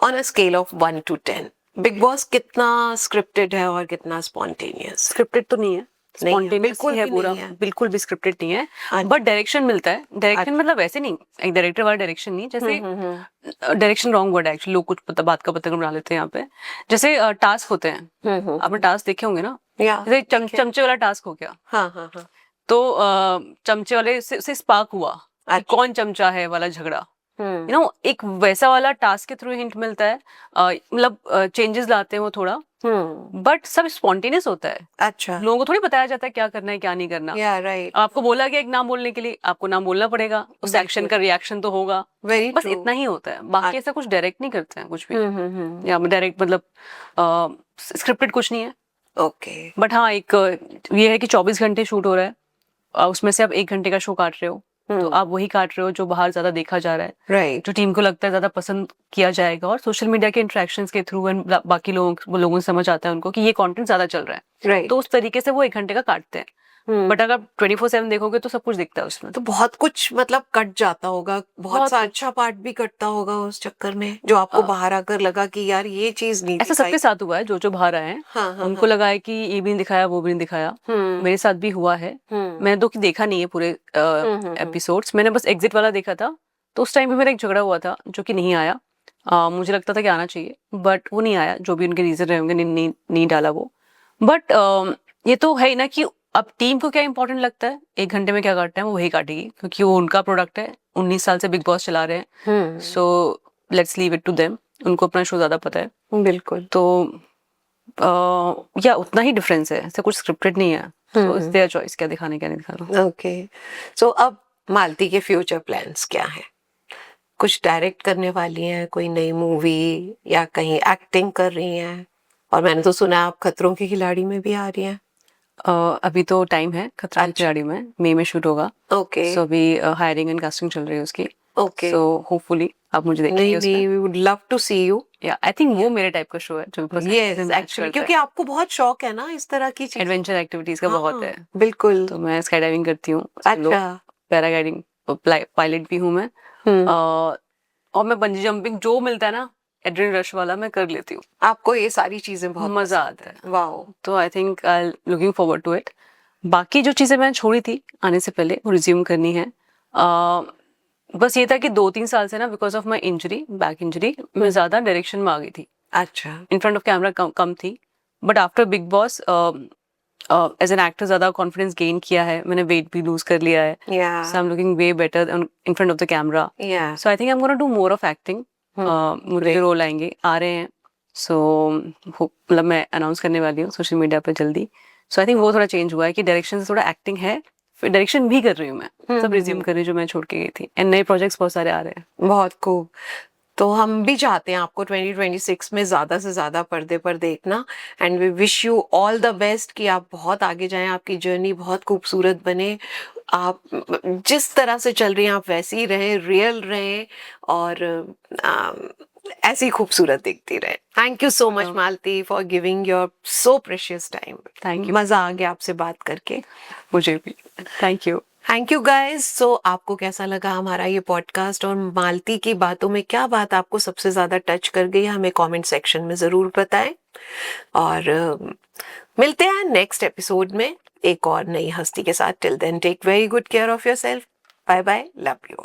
on a scale of 1 to 10 big boss कितना स्क्रिप्टेड है और कितना स्पॉन्टेनियस? स्क्रिप्टेड तो नहीं है, नहीं है, स्पॉन्टेनियस बिल्कुल है भी पूरा, नहीं है। बिल्कुल भी स्क्रिप्टेड नहीं है। अच्छा। बट डायरेक्शन मिलता है, डायरेक्शन मतलब ऐसे नहीं एक डायरेक्टर वाला डायरेक्शन नहीं, जैसे डायरेक्शन रॉन्ग वर्ड है एक्चुअली, लोग कुछ पता बात का पता बना लेते हैं यहाँ पे। जैसे टास्क होते हैं, आपने टास्क देखे होंगे ना, या जैसे चमचे वाला टास्क हो गया, हाँ हाँ हाँ तो चमचे वाले से स्पार्क हुआ कि अच्छा। कौन चमचा है वाला झगड़ा, यू नो, एक वैसा वाला टास्क के थ्रू हिंट मिलता है, मतलब चेंजेस लाते हैं वो थोड़ा, बट सब स्पॉन्टेनियस होता है। अच्छा लोगों को थोड़ी बताया जाता है क्या करना है क्या नहीं करना। या राइट आपको बोला गया एक नाम बोलने के लिए, आपको नाम बोलना पड़ेगा, उस एक्शन का रिएक्शन तो होगा, वेरी बस ट्रू। इतना ही होता है। बाकी ऐसा कुछ डायरेक्ट नहीं करते हैं कुछ भी, या डायरेक्ट मतलब स्क्रिप्टेड कुछ नहीं है। ओके बट हाँ, एक ये है कि 24 घंटे शूट हो रहा है, उसमें से आप 1 घंटे का शो काट रहे हो, तो आप वही काट रहे हो जो बाहर ज्यादा देखा जा रहा है, राइट जो टीम को लगता है ज्यादा पसंद किया जाएगा, और सोशल मीडिया के इंटरेक्शंस के थ्रू एंड बाकी लोगों से समझ आता है उनको कि ये कंटेंट ज्यादा चल रहा है, राइट तो उस तरीके से वो 1 घंटे का काटते हैं। बट अगर 24/7 देखोगे तो सब कुछ दिखता है उसमें। तो बहुत कुछ मतलब कट जाता होगा, बहुत बहुत सा कुछ। अच्छा पार्ट भी कटता होगा उस चक्कर में, जो आपको बाहर आकर लगा कि यार ये चीज नहीं ऐसा दिखाई। सबके साथ हुआ है, जो बाहर आए हैं हाँ हाँ उनको लगा है कि ये भी नहीं दिखाया वो भी नहीं दिखाया, मेरे साथ भी हुआ है। मैंने तो देखा नहीं है पूरे एपिसोड्स, मैंने बस एग्जिट वाला देखा था, तो उस टाइम भी मेरा एक झगड़ा हुआ था जो कि नहीं आया। मुझे लगता था कि आना चाहिए, बट वो नहीं आया, जो भी उनके रीजन रहे होंगे, नहीं डाला वो। बट ये तो है ही ना कि अब टीम को क्या इंपॉर्टेंट लगता है, 1 घंटे में क्या काटना है वो वही काटेगी, क्योंकि वो उनका प्रोडक्ट है, 19 साल से बिग बॉस चला रहे हैं, so let's leave it to them, उनको अपना शो ज्यादा पता है। बिल्कुल तो या उतना ही डिफरेंस है, ऐसा कुछ स्क्रिप्टेड नहीं है, सो इट्स देयर चॉइस क्या दिखाने क्या नहीं दिखाना। ओके। सो अब मालती के फ्यूचर प्लान्स क्या हैं? कुछ डायरेक्ट करने वाली हैं, कोई नई मूवी, या कहीं एक्टिंग कर रही हैं? और मैंने तो सुना आप खतरों के खिलाड़ी में भी आ रही हैं। अभी तो टाइम है, खतरा के खिलाड़ी में मई में शूट होगा, ओके सो अभी हायरिंग एंड कास्टिंग चल रही है उसकी, ओके। सो होपफुली आप मुझे देखेंगे नहीं उसमें। नहीं, we would love to see you. या आई थिंक वो मेरे टाइप का शो है जो यस एक्चुअली, क्योंकि आपको बहुत शौक है ना इस तरह की चीज। एडवेंचर एक्टिविटीज का बहुत है। बिल्कुल। तो मैं स्काई डाइविंग करती हूँ, अच्छा पैराग्लाइडिंग पायलट भी हूँ मैं, और मैं बंजी जंपिंग जो मिलता है ना एड्रेनलिन रश वाला मैं कर लेती हूँ, आपको ये सारी चीजें बहुत मजा आता है। वाओ। तो I think I looking forward to it. बाकी जो चीजें मैंने छोड़ी थी आने से पहले वो रिज्यूम करनी है। बस ये था कि 2-3 साल से ना because of my injury, back injury, मैं ज्यादा डायरेक्शन में आ गई थी, अच्छा। इन फ्रंट ऑफ कैमरा कम थी, but after Bigg Boss as an actor ज़्यादा कॉन्फिडेंस गेन किया है, मैंने वेट भी लूज कर लिया है, या so I am looking way better in front of the camera, या so I think I am gonna do more of acting. मुझे ग्रेट। जो रोल आएंगे आ रहे हैं, सो मतलब मैं अनाउंस करने वाली हूँ सोशल मीडिया पे जल्दी। सो आई थिंक वो थोड़ा चेंज हुआ है कि डायरेक्शन से थोड़ा एक्टिंग है, फिर डायरेक्शन भी कर रही हूँ मैं, सब रिज्यूम कर रही हूँ जो मैं छोड़ के गई थी, एंड नए प्रोजेक्ट्स बहुत सारे आ रहे हैं। बहुत खूब। तो हम भी चाहते हैं आपको 2026 में ज़्यादा से ज़्यादा पर्दे पर देखना, and we wish you all the best कि आप बहुत आगे जाएं, आपकी जर्नी बहुत खूबसूरत बने, आप जिस तरह से चल रही हैं आप वैसी ही रहें, रियल रहें, और ऐसी खूबसूरत दिखती रहे। Thank you so much So, Malti for giving your so precious time. Thank you. मज़ा आ गया आपसे बात करके। मुझे भी thank you. Thank you guys. So आपको कैसा लगा हमारा ये पॉडकास्ट, और मालती की बातों में क्या बात आपको सबसे ज्यादा टच कर गई, हमें कमेंट सेक्शन में जरूर बताएं। और मिलते हैं नेक्स्ट एपिसोड में एक और नई हस्ती के साथ। Till then take very good care of yourself. Bye bye, love you.